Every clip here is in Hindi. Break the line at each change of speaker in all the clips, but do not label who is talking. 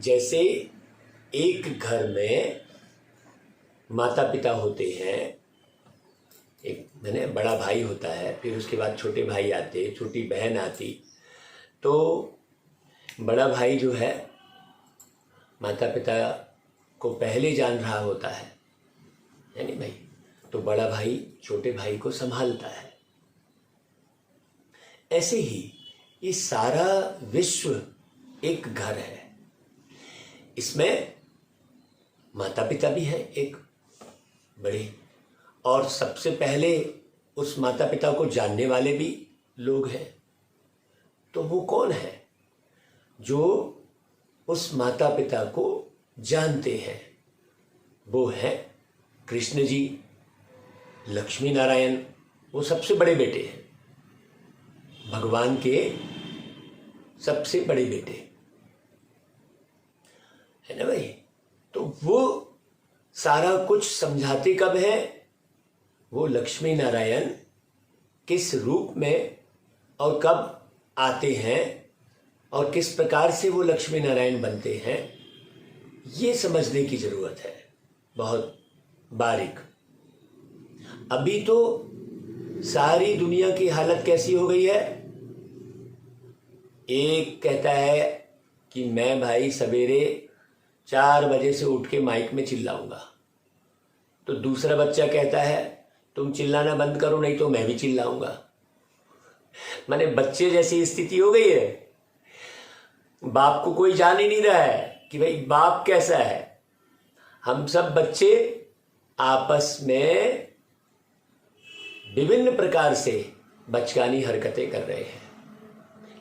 जैसे एक घर में माता पिता होते हैं, एक मैंने बड़ा भाई होता है, फिर उसके बाद छोटे भाई आते, छोटी बहन आती। तो बड़ा भाई जो है माता पिता को पहले जान रहा होता है नहीं भाई, तो बड़ा भाई छोटे भाई को संभालता है। ऐसे ही ये सारा विश्व एक घर है, इसमें माता पिता भी हैं एक बड़े, और सबसे पहले उस माता पिता को जानने वाले भी लोग हैं। तो वो कौन है जो उस माता पिता को जानते हैं? वो है कृष्ण जी, लक्ष्मी नारायण, वो सबसे बड़े बेटे हैं, भगवान के सबसे बड़े बेटे है ना भाई। तो वो सारा कुछ समझाते कब है? वो लक्ष्मी नारायण किस रूप में और कब आते हैं और किस प्रकार से वो लक्ष्मी नारायण बनते हैं, ये समझने की जरूरत है बहुत बारीक। अभी तो सारी दुनिया की हालत कैसी हो गई है? एक कहता है कि मैं भाई सवेरे 4 बजे से उठ के माइक में चिल्लाऊंगा, तो दूसरा बच्चा कहता है तुम चिल्लाना बंद करो नहीं तो मैं भी चिल्लाऊंगा। माने बच्चे जैसी स्थिति हो गई है, बाप को कोई जान ही नहीं रहा है कि भाई बाप कैसा है। हम सब बच्चे आपस में विभिन्न प्रकार से बचकानी हरकतें कर रहे हैं।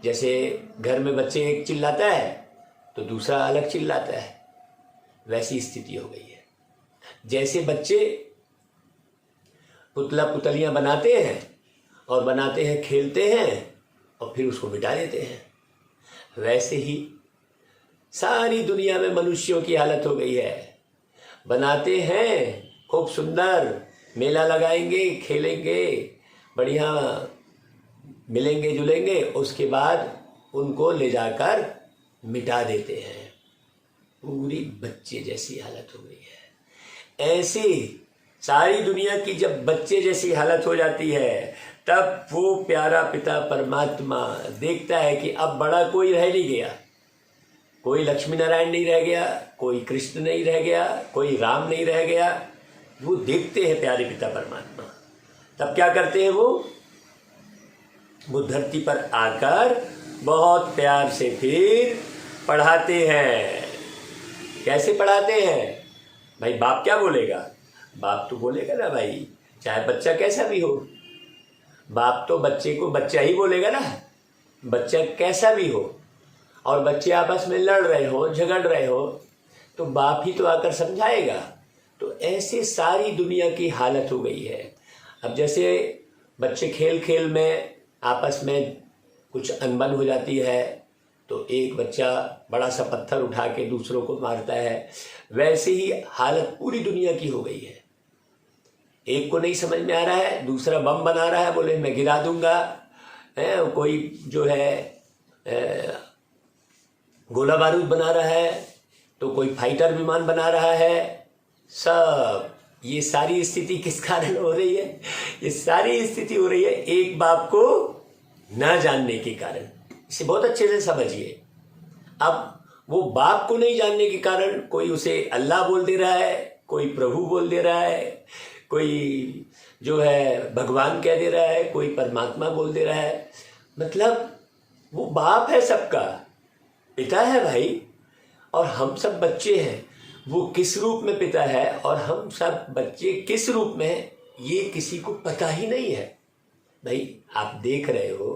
जैसे घर में बच्चे एक चिल्लाता है तो दूसरा अलग चिल्लाता है, वैसी स्थिति हो गई है। जैसे बच्चे पुतला पुतलियां बनाते हैं और बनाते हैं, खेलते हैं और फिर उसको मिटा देते हैं, वैसे ही सारी दुनिया में मनुष्यों की हालत हो गई है। बनाते हैं खूब सुंदर, मेला लगाएंगे, खेलेंगे, बढ़िया मिलेंगे जुलेंगे, उसके बाद उनको ले जाकर मिटा देते हैं। पूरी बच्चे जैसी हालत हो गई है। ऐसे सारी दुनिया की जब बच्चे जैसी हालत हो जाती है, तब वो प्यारा पिता परमात्मा देखता है कि अब बड़ा कोई रह नहीं गया, कोई लक्ष्मी नारायण नहीं रह गया, कोई कृष्ण नहीं रह गया, कोई राम नहीं रह गया। वो देखते हैं प्यारे पिता परमात्मा, तब क्या करते हैं वो धरती पर आकर बहुत प्यार से फिर पढ़ाते हैं। कैसे पढ़ाते हैं भाई? बाप क्या बोलेगा? बाप तो बोलेगा ना भाई, चाहे बच्चा कैसा भी हो, बाप तो बच्चे को बच्चा ही बोलेगा ना, बच्चा कैसा भी हो। और बच्चे आपस में लड़ रहे हो, झगड़ रहे हो, तो बाप ही तो आकर समझाएगा। तो ऐसे सारी दुनिया की हालत हो गई है। अब जैसे बच्चे खेल खेल में आपस में कुछ अनबन हो जाती है, तो एक बच्चा बड़ा सा पत्थर उठा के दूसरों को मारता है, वैसे ही हालत पूरी दुनिया की हो गई है। एक को नहीं समझ में आ रहा है, दूसरा बम बना रहा है, बोले मैं गिरा दूंगा, कोई जो है गोला बारूद बना रहा है, तो कोई फाइटर विमान बना रहा है। सब ये सारी स्थिति किस कारण हो रही है? ये सारी स्थिति हो रही है एक बाप को न जानने के कारण। इसे बहुत अच्छे से समझिए। अब वो बाप को नहीं जानने के कारण कोई उसे अल्लाह बोल दे रहा है, कोई प्रभु बोल दे रहा है, कोई जो है भगवान कह दे रहा है, कोई परमात्मा बोल दे रहा है। मतलब वो बाप है, सबका पिता है भाई, और हम सब बच्चे हैं। वो किस रूप में पिता है और हम सब बच्चे किस रूप में हैं, ये किसी को पता ही नहीं है भाई। आप देख रहे हो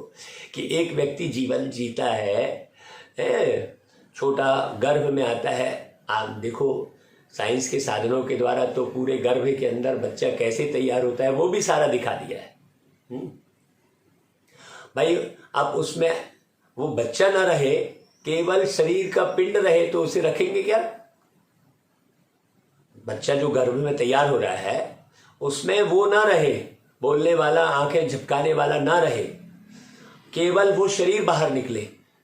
कि एक व्यक्ति जीवन जीता है, छोटा गर्भ में आता है। आप देखो साइंस के साधनों के द्वारा तो पूरे गर्भ के अंदर बच्चा कैसे तैयार होता है वो भी सारा दिखा दिया है भाई। अब उसमें वो बच्चा ना रहे, केवल शरीर का पिंड रहे, तो उसे रखेंगे क्या? बच्चा जो गर्भ में तैयार हो रहा है उसमें वो ना रहे, बोलने वाला, आंखें झपकाने वाला ना रहे, केवल वो शरीर बाहर निकले,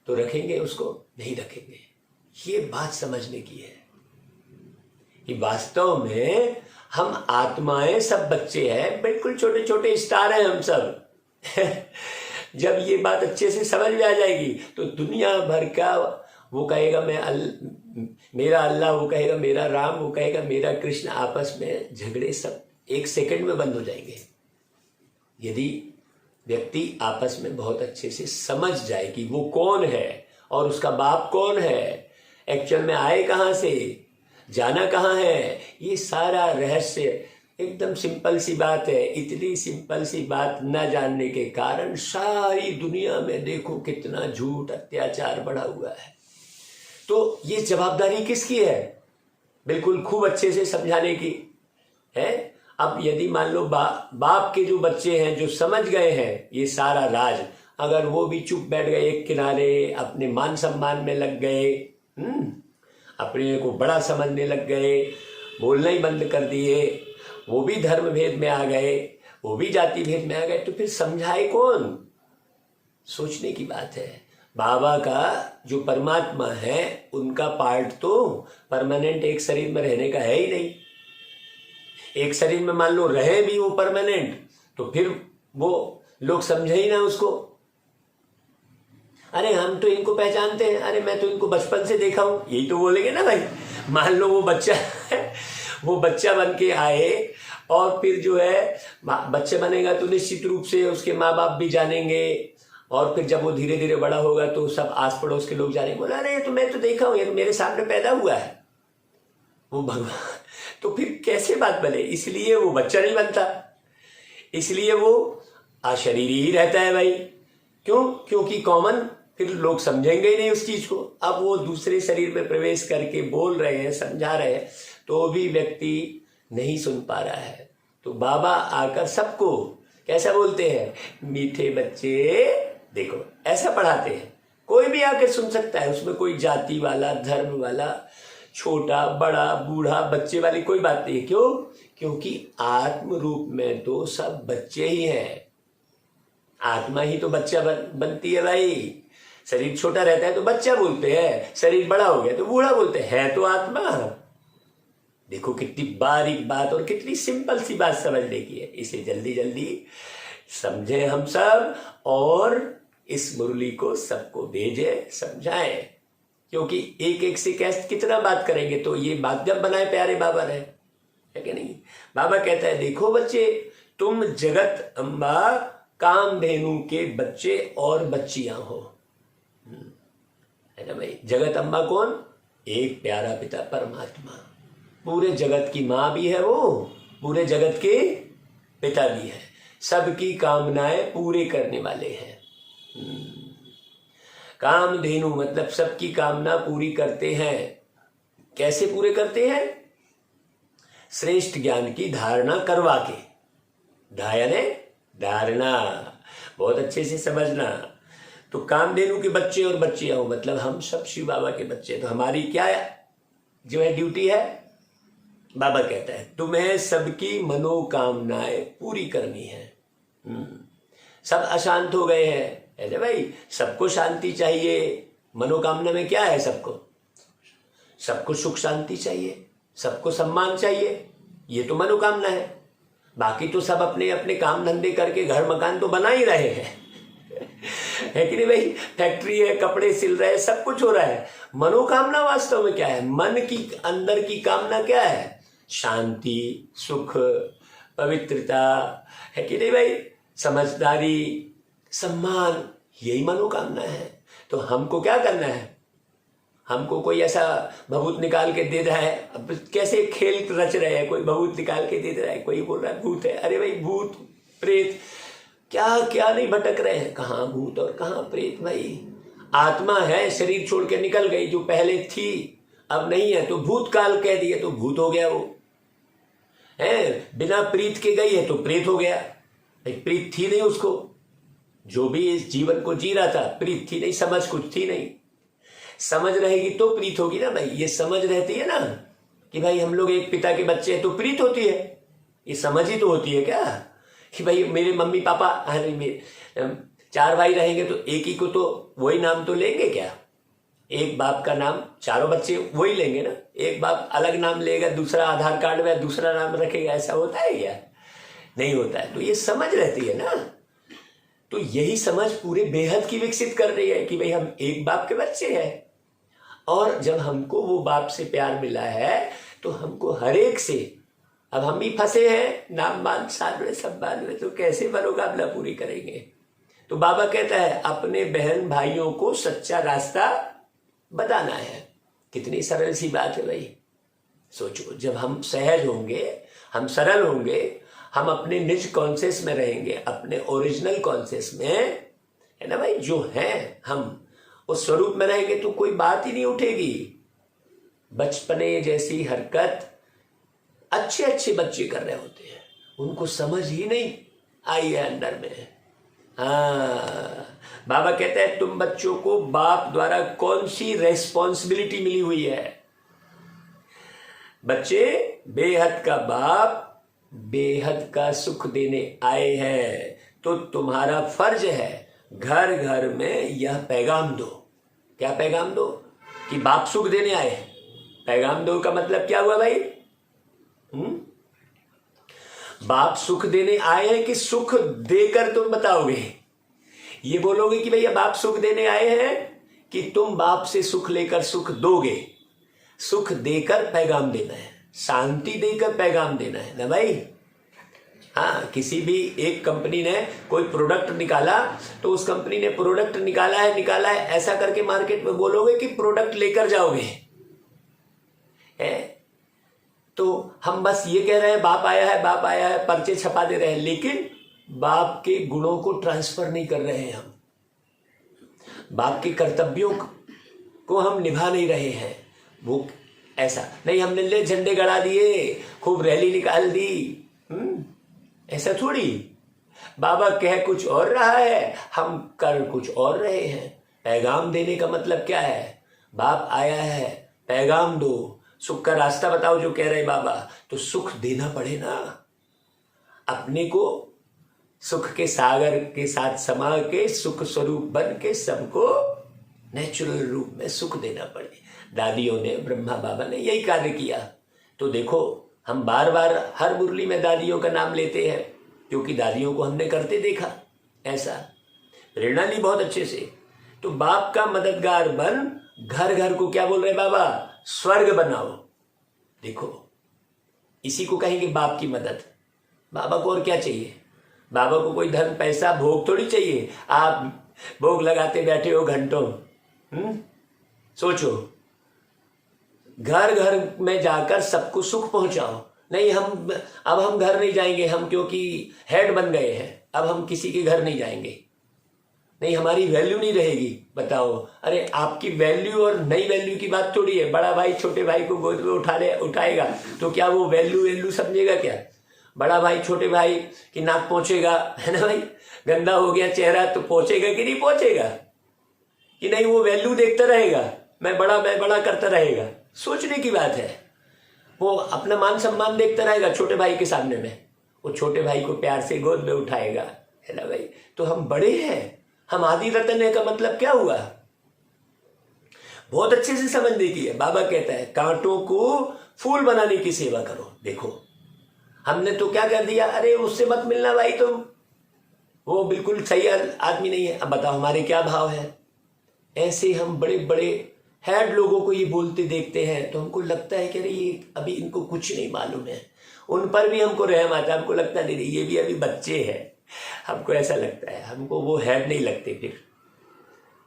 तो रखेंगे उसको? नहीं रखेंगे। ये बात समझने की है कि वास्तव में हम आत्माएं सब बच्चे हैं, बिल्कुल छोटे छोटे स्टार हैं हम सब। जब ये बात अच्छे से समझ में आ जाएगी तो दुनिया भर का, वो कहेगा मेरा अल्लाह, वो कहेगा मेरा राम, वो कहेगा मेरा कृष्ण, आपस में झगड़े सब 1 सेकंड में बंद हो जाएंगे यदि व्यक्ति आपस में बहुत अच्छे से समझ जाए कि वो कौन है और उसका बाप कौन है, एक्चुअल में आए कहाँ से, जाना कहाँ है। ये सारा रहस्य एकदम सिंपल सी बात है। इतनी सिंपल सी बात न जानने के कारण सारी दुनिया में देखो कितना झूठ अत्याचार बढ़ा हुआ है। तो ये जवाबदारी किसकी है? बिल्कुल खूब अच्छे से समझाने की है। अब यदि मान लो बाप के जो बच्चे हैं जो समझ गए हैं ये सारा राज, अगर वो भी चुप बैठ गए एक किनारे, अपने मान सम्मान में लग गए, अपने को बड़ा समझने लग गए, बोलना ही बंद कर दिए, वो भी धर्म भेद में आ गए, वो भी जाति भेद में आ गए, तो फिर समझाए कौन? सोचने की बात है। बाबा का जो परमात्मा है उनका पार्ट तो परमानेंट एक शरीर में रहने का है ही नहीं। एक शरीर में मान लो रहे भी वो परमानेंट, तो फिर वो लोग समझे ही ना उसको। अरे हम तो इनको पहचानते हैं, अरे मैं तो इनको बचपन से देखा हूं, यही तो बोलेंगे ना भाई। मान लो वो बच्चा बन के आए और फिर जो है बच्चे बनेगा तो निश्चित रूप से उसके माँ बाप भी जानेंगे, और फिर जब वो धीरे धीरे बड़ा होगा तो सब आस पड़ोस के लोग जानेंगे, बोला अरे तो मैं तो देखा हूं, ये तो मेरे सामने पैदा हुआ है वो भगवान। तो फिर कैसे बात बने? इसलिए वो बच्चा नहीं बनता, इसलिए वो अशरीरी ही रहता है भाई। क्यों? क्योंकि कॉमन, फिर लोग समझेंगे ही नहीं उस चीज को। अब वो दूसरे शरीर में प्रवेश करके बोल रहे हैं, समझा रहे हैं, तो भी व्यक्ति नहीं सुन पा रहा है। तो बाबा आकर सबको कैसा बोलते हैं, मीठे बच्चे देखो, ऐसा पढ़ाते हैं। कोई भी आकर सुन सकता है, उसमें कोई जाति वाला, धर्म वाला, छोटा बड़ा बूढ़ा बच्चे वाली कोई बात नहीं है। क्यों? क्योंकि आत्म रूप में तो सब बच्चे ही हैं। आत्मा ही तो बच्चा बनती है भाई। शरीर छोटा रहता है तो बच्चा बोलते हैं, शरीर बड़ा हो गया तो बूढ़ा बोलते हैं, तो आत्मा। देखो कितनी बारीक बात और कितनी सिंपल सी बात समझने की है। इसे जल्दी जल्दी समझे हम सब और इस मुरली को सबको भेजे, समझाएं। क्योंकि एक एक से कैसे कितना बात करेंगे, तो ये बात जब बनाए प्यारे बाबा ने, है कि नहीं। बाबा कहता है देखो बच्चे, तुम जगत अम्बा कामधेनु के बच्चे और बच्चियां हो, है ना भाई। जगत अम्बा कौन? एक प्यारा पिता परमात्मा। पूरे जगत की माँ भी है वो, पूरे जगत के पिता भी है, सबकी कामनाएं पूरे करने वाले हैं। कामधेनु मतलब सबकी कामना पूरी करते हैं। कैसे पूरे करते हैं? श्रेष्ठ ज्ञान की धारणा करवा के। धारणा बहुत अच्छे से समझना। तो कामधेनु के बच्चे और बच्चियां हो, मतलब हम सब शिव बाबा के बच्चे। तो हमारी क्या जो है ड्यूटी है? बाबा कहता है तुम्हें सबकी मनोकामनाएं पूरी करनी है। सब अशांत हो गए हैं, है ना भाई। सबको शांति चाहिए। मनोकामना में क्या है? सबको सुख शांति चाहिए, सबको सम्मान चाहिए, ये तो मनोकामना है। बाकी तो सब अपने अपने काम धंधे करके घर मकान तो बना ही रहे हैं, है कि नहीं भाई। फैक्ट्री है, कपड़े सिल रहे हैं, सब कुछ हो रहा है। मनोकामना वास्तव में क्या है? मन की अंदर की कामना क्या है? शांति, सुख, पवित्रता, है कि नहीं भाई। समझदारी, सम्मान, यही मनोकामना है। तो हमको क्या करना है? हमको कोई ऐसा भभूत निकाल के दे रहा है, अब कैसे खेल रच रहे हैं, कोई भभूत निकाल के दे रहा है, कोई बोल रहा है भूत है। अरे भाई भूत प्रेत क्या क्या नहीं भटक रहे हैं, कहाँ भूत और कहाँ प्रेत भाई। आत्मा है, शरीर छोड़ के निकल गई, जो पहले थी अब नहीं है, तो भूतकाल कह दिया तो भूत हो गया वो है। बिना प्रीत के गई है तो प्रेत हो गया। प्रीत थी नहीं उसको, जो भी इस जीवन को जी रहा था, प्रीत थी नहीं, समझ कुछ थी नहीं। समझ रहेगी तो प्रीत होगी ना भाई। ये समझ रहती है ना कि भाई हम लोग एक पिता के बच्चे हैं, तो प्रीत होती है। ये समझ ही तो होती है क्या कि भाई मेरे मम्मी पापा, अरे 4 भाई रहेंगे तो एक ही को तो वही नाम तो लेंगे क्या? एक बाप का नाम, चारों बच्चे वही लेंगे ना, एक बाप अलग नाम लेगा, दूसरा आधार कार्ड में दूसरा नाम रखेगा, ऐसा होता है क्या? नहीं होता है। तो ये समझ रहती है ना, तो यही समझ पूरे बेहद की विकसित कर रही है कि भाई हम एक बाप के बच्चे हैं, और जब हमको वो बाप से प्यार मिला है तो हमको हर एक से, अब हम भी फंसे हैं नाम मान शान में सम्मान में, तो कैसे मनोकामना पूरी करेंगे? तो बाबा कहता है अपने बहन भाइयों को सच्चा रास्ता बताना है। कितनी सरल सी बात है भाई। सोचो, जब हम सहज होंगे, हम सरल होंगे, हम अपने निज कॉन्शियस में रहेंगे, अपने ओरिजिनल कॉन्शियस में, है ना भाई, जो है हम उस स्वरूप में रहेंगे, तो कोई बात ही नहीं उठेगी। बचपने जैसी हरकत अच्छे अच्छे बच्चे कर रहे होते हैं, उनको समझ ही नहीं आई है अंदर में। हाँ, बाबा कहते हैं तुम बच्चों को बाप द्वारा कौन सी रेस्पॉन्सिबिलिटी मिली हुई है? बच्चे, बेहद का बाप बेहद का सुख देने आए हैं, तो तुम्हारा फर्ज है घर घर में यह पैगाम दो। क्या पैगाम दो? कि बाप सुख देने आए हैं। पैगाम दो का मतलब क्या हुआ भाई? बाप सुख देने आए हैं कि सुख देकर तुम बताओगे? ये बोलोगे कि भैया बाप सुख देने आए हैं, कि तुम बाप से सुख लेकर सुख दोगे? सुख देकर पैगाम देना है, शांति देकर पैगाम देना है ना भाई। हाँ, किसी भी एक कंपनी ने कोई प्रोडक्ट निकाला, तो उस कंपनी ने प्रोडक्ट निकाला है ऐसा करके मार्केट में बोलोगे कि प्रोडक्ट लेकर जाओगे, है? तो हम बस ये कह रहे हैं बाप आया है, पर्चे छपा दे रहे हैं, लेकिन बाप के गुणों को ट्रांसफर नहीं कर रहे हैं। हम बाप के कर्तव्यों को हम निभा नहीं रहे हैं। वो ऐसा नहीं, हमने ले झंडे गड़ा दिए, खूब रैली निकाल दी, ऐसा थोड़ी। बाबा कह कुछ और रहा है, हम कर कुछ और रहे हैं। पैगाम देने का मतलब क्या है? बाप आया है, पैगाम दो, सुख का रास्ता बताओ, जो कह रहे बाबा। तो सुख देना पड़े ना, अपने को सुख के सागर के साथ समा के सुख स्वरूप बन के सबको नेचुरल रूप में सुख देना पड़े। दादियों ने, ब्रह्मा बाबा ने यही कार्य किया। तो देखो, हम बार बार हर मुरली में दादियों का नाम लेते हैं, क्योंकि दादियों को हमने करते देखा, ऐसा प्रेरणा ली बहुत अच्छे से। तो बाप का मददगार बन, घर घर को क्या बोल रहे बाबा? स्वर्ग बनाओ। देखो, इसी को कहेंगे बाप की मदद। बाबा को और क्या चाहिए? बाबा को कोई धन पैसा भोग थोड़ी चाहिए। आप भोग लगाते बैठे हो घंटों। सोचो, घर घर में जाकर सबको सुख पहुंचाओ। नहीं, अब हम घर नहीं जाएंगे, हम क्योंकि हेड बन गए हैं, अब हम किसी के घर नहीं जाएंगे। नहीं, हमारी वैल्यू नहीं रहेगी। बताओ, अरे आपकी वैल्यू और नई वैल्यू की बात थोड़ी है। बड़ा भाई छोटे भाई को गोद में उठाएगा तो क्या वो वैल्यू समझेगा क्या? बड़ा भाई छोटे भाई की नाक पहुंचेगा, है ना भाई? गंदा हो गया चेहरा तो पहुंचेगा कि नहीं पहुंचेगा? कि नहीं, वो वैल्यू देखता रहेगा, मैं बड़ा करता रहेगा। सोचने की बात है। वो अपना मान सम्मान देखता रहेगा छोटे भाई के सामने में, वो छोटे भाई को प्यार से गोद में उठाएगा, है ना भाई? तो हम बड़े हैं, हम आदि रतन है का मतलब क्या हुआ? बहुत अच्छे से समझने की है। बाबा कहता है कांटों को फूल बनाने की सेवा करो। देखो, हमने तो क्या कर दिया, अरे उससे मत मिलना भाई, तुम वो बिल्कुल सही आदमी नहीं है। अब बताओ हमारे क्या भाव है? ऐसे हम बड़े बड़े हेड लोगों को ये बोलते देखते हैं तो हमको लगता है कि अरे ये अभी इनको कुछ नहीं मालूम है। उन पर भी हमको रहम आता है, हमको लगता है नहीं ये भी अभी बच्चे हैं। हमको ऐसा लगता है, हमको वो हेड नहीं लगते फिर।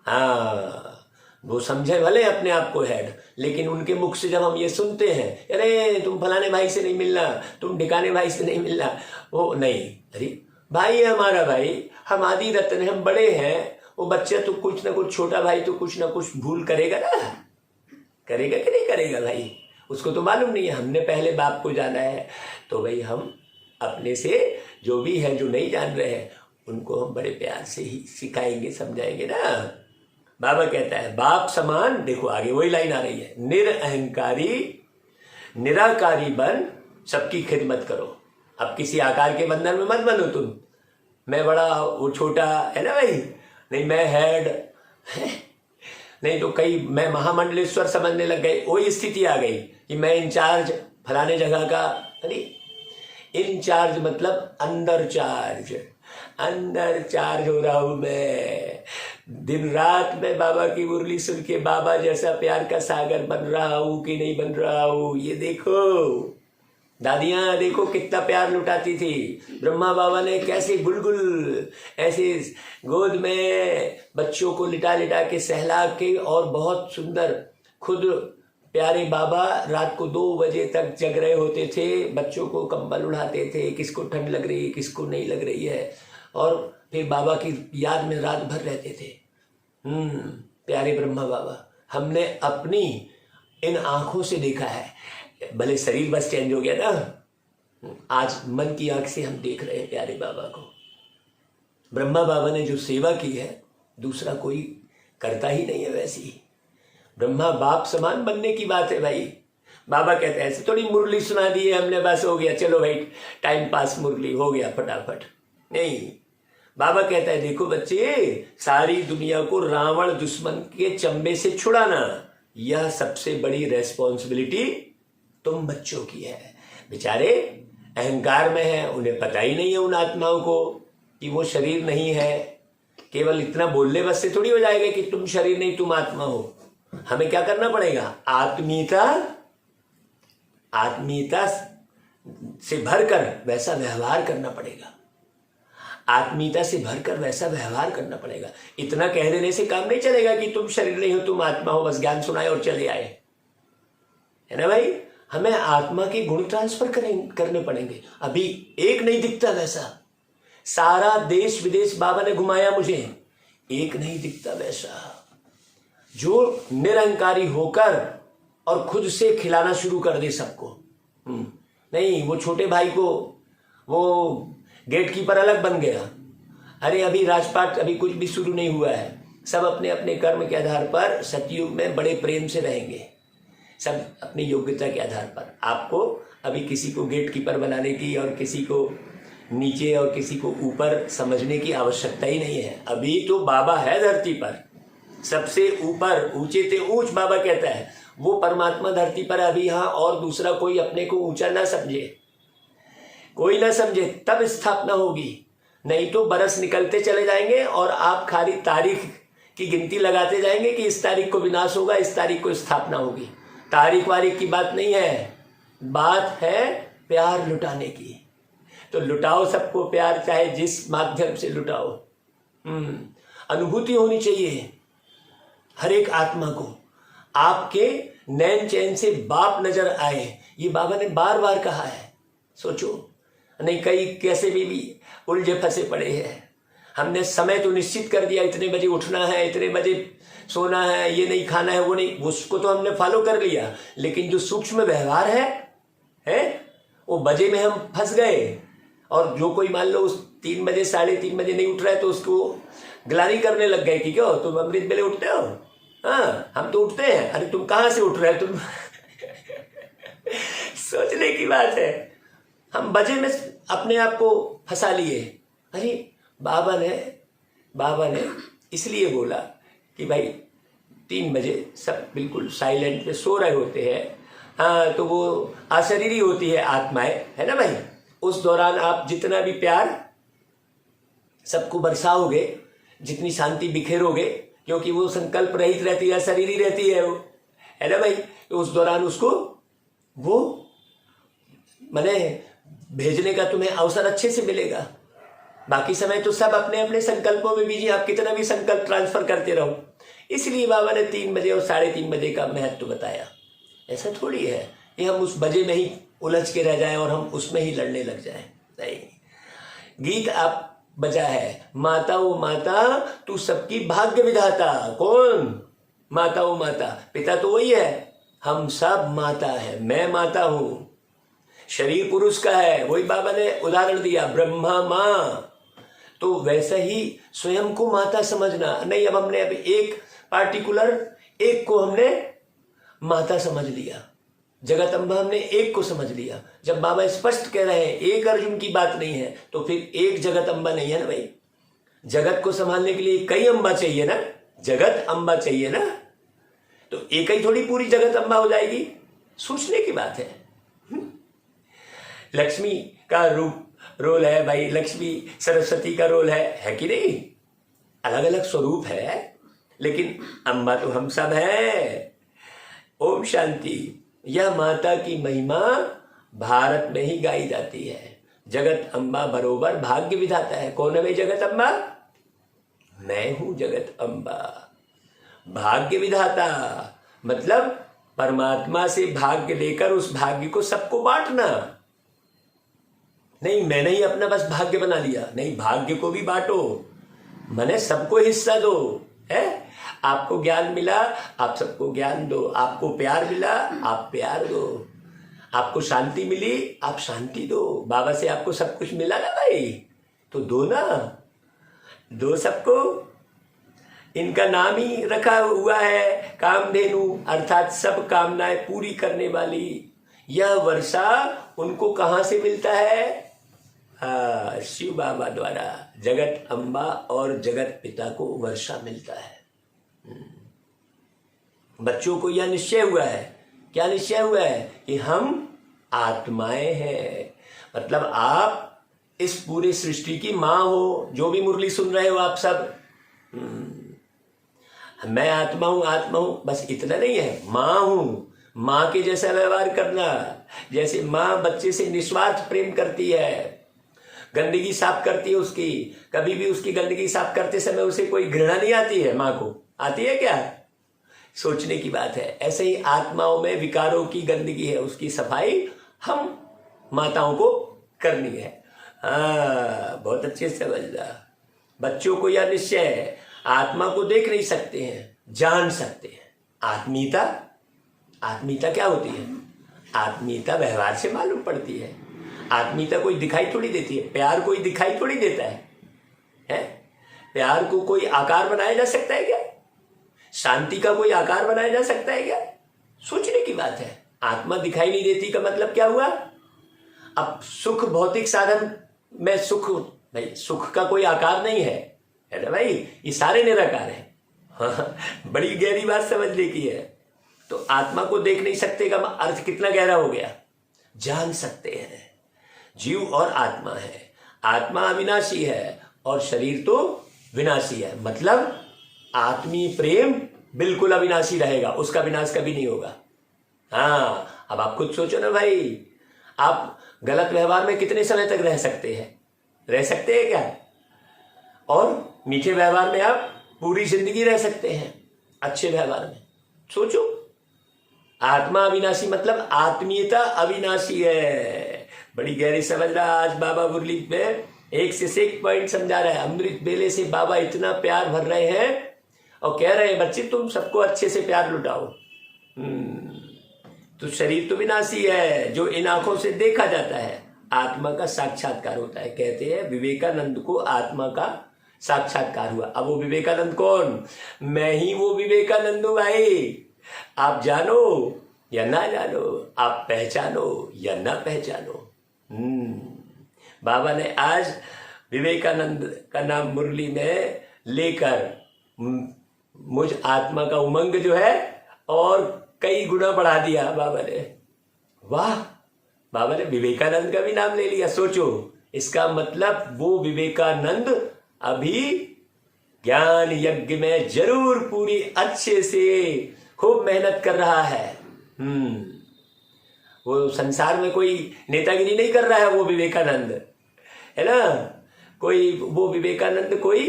हाँ, वो समझे भले अपने आप को हेड, लेकिन उनके मुख से जब हम ये सुनते हैं, अरे तुम फलाने भाई से नहीं मिलना, तुम ढिकाने भाई से नहीं मिलना, वो नहीं, अरे भाई है हमारा भाई, हम आदि रत्न हैं, हम बड़े हैं। वो बच्चा तो कुछ ना कुछ, छोटा भाई तो कुछ ना कुछ भूल करेगा ना, करेगा कि नहीं करेगा भाई? उसको तो मालूम नहीं है, हमने पहले बाप को जाना है। तो भाई हम अपने से जो भी है, जो नहीं जान रहे हैं, उनको हम बड़े प्यार से ही सिखाएंगे, समझाएंगे ना। बाबा कहता है बाप समान, देखो आगे वही लाइन आ रही है, निरअहंकारी निराकारी बन सबकी खिदमत करो। अब किसी आकार के बंधन में मत बनो तुम, मैं बड़ा वो छोटा, है ना भाई? नहीं, मैं हेड। नहीं तो कई मैं महामंडलेश्वर समझने लग गए, वही स्थिति आ गई कि मैं इंचार्ज फलाने जगह का। अरे इंचार्ज मतलब अंदर चार्ज, अंदर चार्ज हो रहा हूं मैं। दिन रात में बाबा की मुरली सुन के बाबा जैसा प्यार का सागर बन रहा हूं कि नहीं बन रहा हूं। ये देखो दादियां, देखो कितना प्यार लुटाती थी। ब्रह्मा बाबा ने कैसे बुलबुल ऐसे गोद में बच्चों को लिटा लिटा के सहला के, और बहुत सुंदर खुद प्यारे बाबा रात को 2 बजे तक जग रहे होते थे, बच्चों को कंबल उड़ाते थे, किसको ठंड लग रही है किसको नहीं लग रही है, और फिर बाबा की याद में रात भर रहते थे। प्यारे ब्रह्मा बाबा, हमने अपनी इन आंखों से देखा है। भले शरीर बस चेंज हो गया ना, आज मन की आंख से हम देख रहे हैं प्यारे बाबा को। ब्रह्मा बाबा ने जो सेवा की है दूसरा कोई करता ही नहीं है वैसी। ब्रह्मा बाप समान बनने की बात है भाई। बाबा कहते हैं ऐसे थोड़ी मुरली सुना दी है हमने, बस हो गया, चलो भाई टाइम पास मुरली हो गया फटाफट। नहीं, बाबा कहता है देखो बच्चे, सारी दुनिया को रावण दुश्मन के चंबे से छुड़ाना, यह सबसे बड़ी रेस्पॉन्सिबिलिटी तुम बच्चों की है। बेचारे अहंकार में है, उन्हें पता ही नहीं है उन आत्माओं को कि वो शरीर नहीं है। केवल इतना बोलने बस से थोड़ी हो जाएगा कि तुम शरीर नहीं तुम आत्मा हो। हमें क्या करना पड़ेगा? आत्मीयता से भरकर वैसा व्यवहार करना पड़ेगा। आत्मीयता से भरकर वैसा व्यवहार करना पड़ेगा। इतना कह देने से काम नहीं चलेगा कि तुम शरीर नहीं हो तुम आत्मा हो, बस ज्ञान सुनाए और चले आए, है ना भाई। हमें आत्मा के गुण ट्रांसफर करने पड़ेंगे। अभी एक नहीं दिखता वैसा, सारा देश विदेश बाबा ने घुमाया मुझे, एक नहीं दिखता वैसा जो निरंकारी होकर और खुद से खिलाना शुरू कर दे सबको। नहीं, वो छोटे भाई को वो गेट कीपर अलग बन गया। अरे अभी राजपाट अभी कुछ भी शुरू नहीं हुआ है, सब अपने अपने कर्म के आधार पर सतयुग में बड़े प्रेम से रहेंगे, सब अपनी योग्यता के आधार पर। आपको अभी किसी को गेट कीपर बनाने की और किसी को नीचे और किसी को ऊपर समझने की आवश्यकता ही नहीं है। अभी तो बाबा है धरती पर, सबसे ऊपर, ऊंचे से ऊंच बाबा कहता है, वो परमात्मा धरती पर अभी। हाँ, और दूसरा कोई अपने को ऊंचा ना समझे, कोई ना समझे, तब स्थापना होगी। नहीं तो बरस निकलते चले जाएंगे और आप खाली तारीख की गिनती लगाते जाएंगे कि इस तारीख को विनाश होगा, इस तारीख को स्थापना होगी। तारीख वारीख की बात नहीं है, बात है प्यार लुटाने की। तो लुटाओ सबको प्यार, चाहे जिस माध्यम से लुटाओ। अनुभूति होनी चाहिए हर एक आत्मा को, आपके नैन चैन से बाप नजर आए, ये बाबा ने बार बार कहा है। सोचो, नहीं कई कैसे भी उलझे फंसे पड़े हैं। हमने समय तो निश्चित कर दिया, इतने बजे उठना है, इतने बजे सोना है, ये नहीं खाना है, वो नहीं, उसको तो हमने फॉलो कर लिया, लेकिन जो सूक्ष्म व्यवहार है वो बजे में हम फंस गए। और जो कोई मान लो उस 3 बजे 3:30 बजे नहीं उठ रहा है तो उसको गिलानी करने लग गए कि क्यों तुम अमृत बेले उठते हो? हाँ, हम तो उठते हैं। अरे तुम कहाँ से उठ रहे हो तुम? सोचने की बात है, हम बजे में अपने आप को फंसा लिए। अरे बाबा ने इसलिए बोला कि भाई 3 बजे सब बिल्कुल साइलेंट में सो रहे होते हैं। हाँ, तो वो अशरीरी होती है आत्माएं, है ना भाई। उस दौरान आप जितना भी प्यार सबको बरसाओगे, जितनी शांति बिखेरोगे, क्योंकि वो संकल्प रहित रहती है, अशरीरी रहती है वो, है ना भाई। तो उस दौरान उसको वो माने भेजने का तुम्हें अवसर अच्छे से मिलेगा। बाकी समय तो सब अपने अपने संकल्पों में बिजी, आप कितना भी संकल्प ट्रांसफर करते रहो। इसलिए बाबा ने 3 बजे और 3:30 बजे का महत्व बताया। ऐसा थोड़ी है कि हम उस बजे में ही उलझ के रह जाएं और हम उसमें ही लड़ने लग जाएं। नहीं, गीत आप बजा है, माता ओ माता तू सबकी भाग्य विधाता। कौन माता ओ माता? पिता तो वही है, हम सब माता है, मैं माता हूं। शरीर पुरुष का है, वही बाबा ने उदाहरण दिया, ब्रह्मा माँ। तो वैसा ही स्वयं को माता समझना नहीं। अब हमने एक पार्टिकुलर एक को हमने माता समझ लिया, जगत अम्बा हमने एक को समझ लिया। जब बाबा स्पष्ट कह रहे हैं एक अर्जुन की बात नहीं है, तो फिर एक जगत अम्बा नहीं है ना भाई। जगत को संभालने के लिए कई अम्बा चाहिए ना, जगत अम्बा चाहिए ना। तो एक ही थोड़ी पूरी जगत अम्बा हो जाएगी, सोचने की बात है। लक्ष्मी का रोल है भाई, लक्ष्मी सरस्वती का रोल है कि नहीं? अलग अलग स्वरूप है, लेकिन अम्बा तो हम सब हैं। ओम शांति। यह माता की महिमा भारत में ही गाई जाती है। जगत अम्बा बरोबर भाग्य विधाता है। कौन है भाई जगत अम्बा? मैं हूं जगत अम्बा। भाग्य विधाता मतलब परमात्मा से भाग्य लेकर उस भाग्य को सबको बांटना। नहीं मैंने ही अपना बस भाग्य बना लिया, नहीं, भाग्य को भी बांटो, मैंने सबको हिस्सा दो। है, आपको ज्ञान मिला, आप सबको ज्ञान दो। आपको प्यार मिला, आप प्यार दो। आपको शांति मिली, आप शांति दो। बाबा से आपको सब कुछ मिला ना भाई, तो दो ना, दो सबको। इनका नाम ही रखा हुआ है कामधेनु, अर्थात सब कामनाएं पूरी करने वाली। यह वर्षा उनको कहां से मिलता है? शिव बाबा द्वारा जगत अम्बा और जगत पिता को वर्षा मिलता है। बच्चों को यह निश्चय हुआ है, क्या निश्चय हुआ है? कि हम आत्माएं हैं। मतलब आप इस पूरी सृष्टि की माँ हो। जो भी मुरली सुन रहे हो आप सब, मैं आत्मा हूं, आत्मा हूं, बस इतना नहीं है, माँ हूं। माँ के जैसा व्यवहार करना। जैसे माँ बच्चे से निस्वार्थ प्रेम करती है, गंदगी साफ करती है उसकी, कभी भी उसकी गंदगी साफ करते समय उसे कोई घृणा नहीं आती है। माँ को आती है क्या? सोचने की बात है। ऐसे ही आत्माओं में विकारों की गंदगी है, उसकी सफाई हम माताओं को करनी है। बहुत अच्छे से समझना। बच्चों को यह निश्चय है, आत्मा को देख नहीं सकते हैं, जान सकते हैं। आत्मीयता, आत्मीयता क्या होती है? आत्मीयता व्यवहार से मालूम पड़ती है। आत्मीयता कोई दिखाई थोड़ी देती है। प्यार कोई दिखाई थोड़ी देता है? प्यार को कोई आकार बनाया जा सकता है क्या? शांति का कोई आकार बनाया जा सकता है क्या? सोचने की बात है। आत्मा दिखाई नहीं देती का मतलब क्या हुआ? अब सुख भौतिक साधन में सुख, भाई सुख का कोई आकार नहीं है ना भाई, ये सारे निराकार है। हाँ, बड़ी गहरी बात समझने की है। तो आत्मा को देख नहीं सकते का अर्थ कितना गहरा हो गया? जान सकते हैं। जीव और आत्मा है। आत्मा अविनाशी है और शरीर तो विनाशी है। मतलब आत्मीय प्रेम बिल्कुल अविनाशी रहेगा, उसका विनाश कभी नहीं होगा। हाँ, अब आप खुद सोचो ना भाई, आप गलत व्यवहार में कितने समय तक रह सकते हैं? रह सकते हैं क्या? और मीठे व्यवहार में आप पूरी जिंदगी रह सकते हैं, अच्छे व्यवहार में। सोचो, आत्मा अविनाशी मतलब आत्मीयता अविनाशी है। बड़ी गहरी समझ रहा। आज बाबा मुरली में एक से एक पॉइंट समझा रहा है। अमृत बेले से बाबा इतना प्यार भर रहे हैं और कह रहे हैं, बच्चे तुम सबको अच्छे से प्यार लुटाओ। तो शरीर तो विनाशी है, जो इन आंखों से देखा जाता है। आत्मा का साक्षात्कार होता है। कहते हैं विवेकानंद को आत्मा का साक्षात्कार हुआ। अब वो विवेकानंद कौन? मैं ही वो विवेकानंद हूं भाई। आप जानो या ना जानो, आप पहचानो या ना पहचानो। बाबा ने आज विवेकानंद का नाम मुरली में लेकर मुझ आत्मा का उमंग जो है और कई गुना बढ़ा दिया बाबा ने। वाह, बाबा ने विवेकानंद का भी नाम ले लिया। सोचो, इसका मतलब वो विवेकानंद अभी ज्ञान यज्ञ में जरूर पूरी अच्छे से खूब मेहनत कर रहा है। वो संसार में कोई नेतागिरी नहीं कर रहा है वो विवेकानंद, है ना। कोई वो विवेकानंद कोई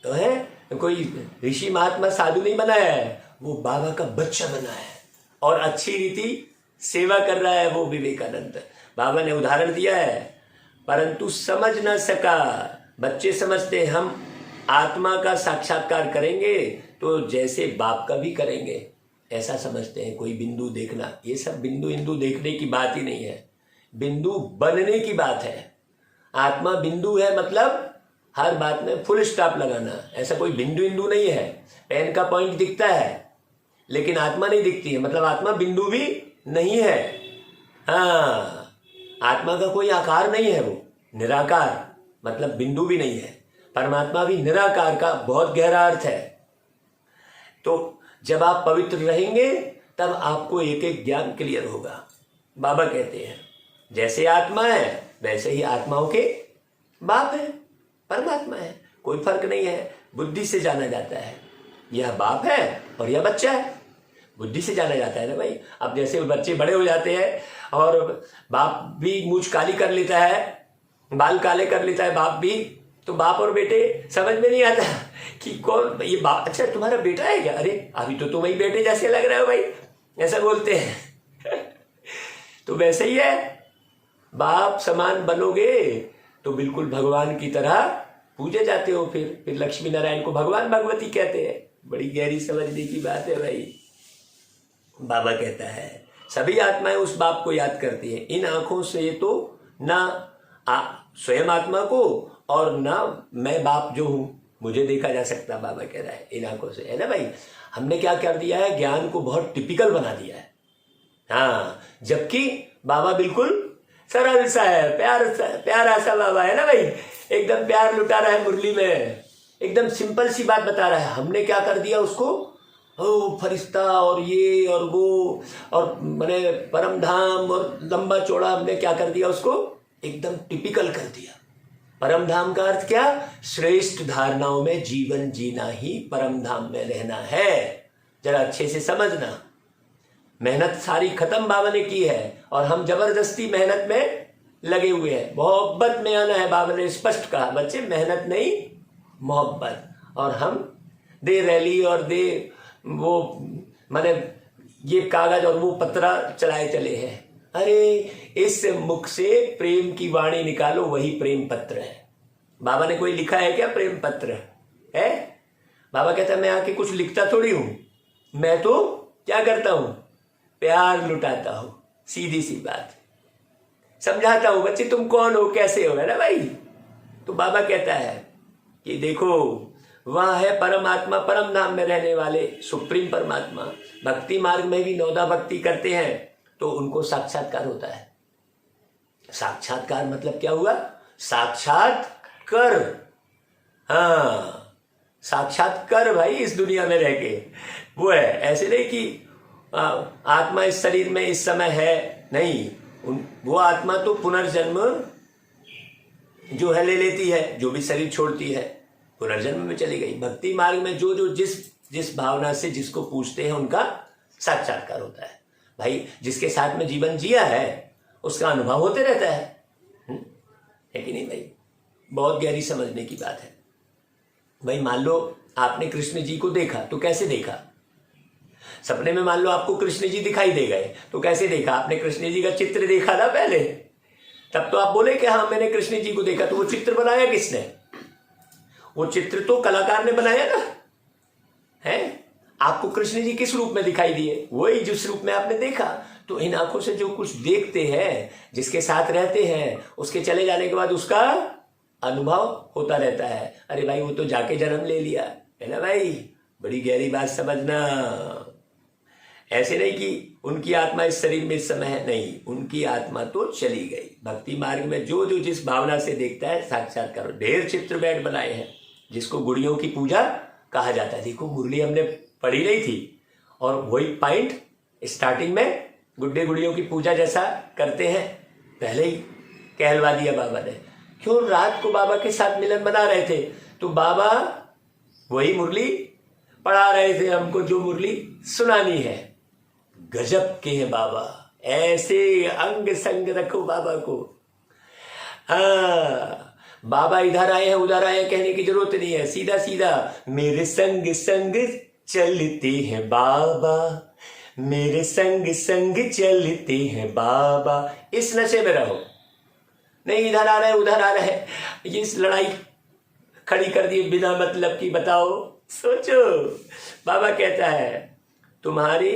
तो है, कोई ऋषि महात्मा साधु नहीं बना है, वो बाबा का बच्चा बना है और अच्छी रीति सेवा कर रहा है वो विवेकानंद। बाबा ने उदाहरण दिया है, परंतु समझ न सका। बच्चे समझते हम आत्मा का साक्षात्कार करेंगे तो जैसे बाप का भी करेंगे, ऐसा समझते हैं। कोई बिंदु देखना, ये सब बिंदु इंदु देखने की बात ही नहीं है, बिंदु बनने की बात है। आत्मा बिंदु है, मतलब हर बात में फुल स्टॉप लगाना। ऐसा कोई बिंदु इंदु नहीं है। पेन का पॉइंट दिखता है लेकिन आत्मा नहीं दिखती है, मतलब आत्मा बिंदु भी नहीं है। हाँ, आत्मा का कोई आकार नहीं है, वो निराकार, मतलब बिंदु भी नहीं है। परमात्मा भी निराकार का बहुत गहरा अर्थ है। तो जब आप पवित्र रहेंगे तब आपको एक एक ज्ञान क्लियर होगा। बाबा कहते हैं जैसे आत्मा है वैसे ही आत्माओं के बाप है, परमात्मा है, कोई फर्क नहीं है। बुद्धि से जाना जाता है, यह बाप है और यह बच्चा है। बुद्धि से जाना जाता है ना भाई। अब जैसे बच्चे बड़े हो जाते हैं और बाप भी मूंछ काली कर लेता है, बाल काले कर लेता है बाप भी, तो बाप और बेटे समझ में नहीं आता कि कौन ये बाप, अच्छा तुम्हारा बेटा है क्या, अरे अभी तो तुम ही बेटे जैसे लग रहे हो भाई, ऐसा बोलते हैं। तो वैसे ही है, बाप समान बनोगे तो बिल्कुल भगवान की तरह पूजे जाते हो। फिर लक्ष्मी नारायण को भगवान भगवती कहते हैं। बड़ी गहरी समझने की बात है भाई। बाबा कहता है सभी आत्माएं उस बाप को याद करती हैं। इन आंखों से तो ना स्वयं आत्मा को और ना मैं बाप जो हूं मुझे देखा जा सकता, बाबा कह रहा है इन आंखों से, है ना भाई। हमने क्या कर दिया है, ज्ञान को बहुत टिपिकल बना दिया है। हाँ, जबकि बाबा बिल्कुल सरल सा है, प्यारा सा बाबा है ना भाई, एकदम प्यार लुटा रहा है मुरली में, एकदम सिंपल सी बात बता रहा है। हमने क्या कर दिया उसको, ओ फरिश्ता और ये और वो और मैंने परम धाम और लंबा चौड़ा, हमने क्या कर दिया उसको, एकदम टिपिकल कर दिया। परम धाम का अर्थ क्या, श्रेष्ठ धारणाओं में जीवन जीना ही परम धाम में रहना है। जरा अच्छे से समझना, मेहनत सारी खत्म बाबा ने की है और हम जबरदस्ती मेहनत में लगे हुए हैं। मोहब्बत में आना है, बाबा ने स्पष्ट कहा, बच्चे मेहनत नहीं मोहब्बत। और हम दे रैली और दे वो माने ये कागज और वो पत्रा चलाए चले हैं। अरे इस मुख से प्रेम की वाणी निकालो, वही प्रेम पत्र है। बाबा ने कोई लिखा है क्या प्रेम पत्र है? बाबा कहता है मैं आके कुछ लिखता थोड़ी हूं, मैं तो क्या करता हूं, प्यार लुटाता हूं। सीधी सी बात समझाता हूं, बच्चे तुम कौन हो, कैसे हो, है ना भाई। तो बाबा कहता है कि देखो वह है परमात्मा, परम धाम में रहने वाले सुप्रीम परमात्मा। भक्ति मार्ग में भी नौदा भक्ति करते हैं तो उनको साक्षात्कार होता है। साक्षात्कार मतलब क्या हुआ, साक्षात कर, हाँ साक्षात कर भाई इस दुनिया में रह के। वो है, ऐसे नहीं कि आत्मा इस शरीर में इस समय है, नहीं, वो आत्मा तो पुनर्जन्म जो है ले लेती है, जो भी शरीर छोड़ती है पुनर्जन्म में चली गई। भक्ति मार्ग में जो जो जिस भावना से जिसको पूछते हैं उनका साक्षात्कार होता है भाई। जिसके साथ में जीवन जिया है उसका अनुभव होते रहता है कि नहीं भाई। बहुत गहरी समझने की बात है भाई। मान लो आपने कृष्ण जी को देखा तो कैसे देखा, सपने में मान लो आपको कृष्ण जी दिखाई दे गए तो कैसे देखा, आपने कृष्ण जी का चित्र देखा था पहले, तब तो आप बोले कि हाँ मैंने कृष्ण जी को देखा। तो वो चित्र बनाया किसने, वो चित्र तो कलाकार ने बनाया ना, है। आपको कृष्ण जी किस रूप में दिखाई दिए, वही जिस रूप में आपने देखा। तो इन आंखों से जो कुछ देखते हैं, जिसके साथ रहते हैं, उसके चले जाने के बाद उसका अनुभव होता रहता है। अरे भाई वो तो जाके जन्म ले लिया, है ना भाई। बड़ी गहरी बात समझना, ऐसे नहीं कि उनकी आत्मा इस शरीर में इस समय है, नहीं, उनकी आत्मा तो चली गई। भक्ति मार्ग में जो जो जिस भावना से देखता है साक्षात्कार। ढेर चित्र बैठ बनाए हैं जिसको गुड़ियों की पूजा कहा जाता है। देखो मुरली हमने पढ़ी नहीं थी और वही पॉइंट स्टार्टिंग में गुड्डे गुड़ियों की पूजा जैसा करते हैं, पहले ही कहलवा दिया बाबा ने। क्यों, रात को बाबा के साथ मिलन बना रहे थे तो बाबा वही मुरली पढ़ा रहे थे हमको, जो मुरली सुनानी है। गजब के हैं बाबा, ऐसे अंग संग रखो बाबा को। हाँ, बाबा इधर आए हैं उधर आए हैं कहने की जरूरत नहीं है, सीधा सीधा मेरे संग संग चलते हैं बाबा, मेरे संग संग चलते हैं बाबा। इस नशे में रहो, नहीं इधर आ रहे हैं उधर आ रहे हैं, ये लड़ाई खड़ी कर दी बिना मतलब की। बताओ, सोचो। बाबा कहता है तुम्हारी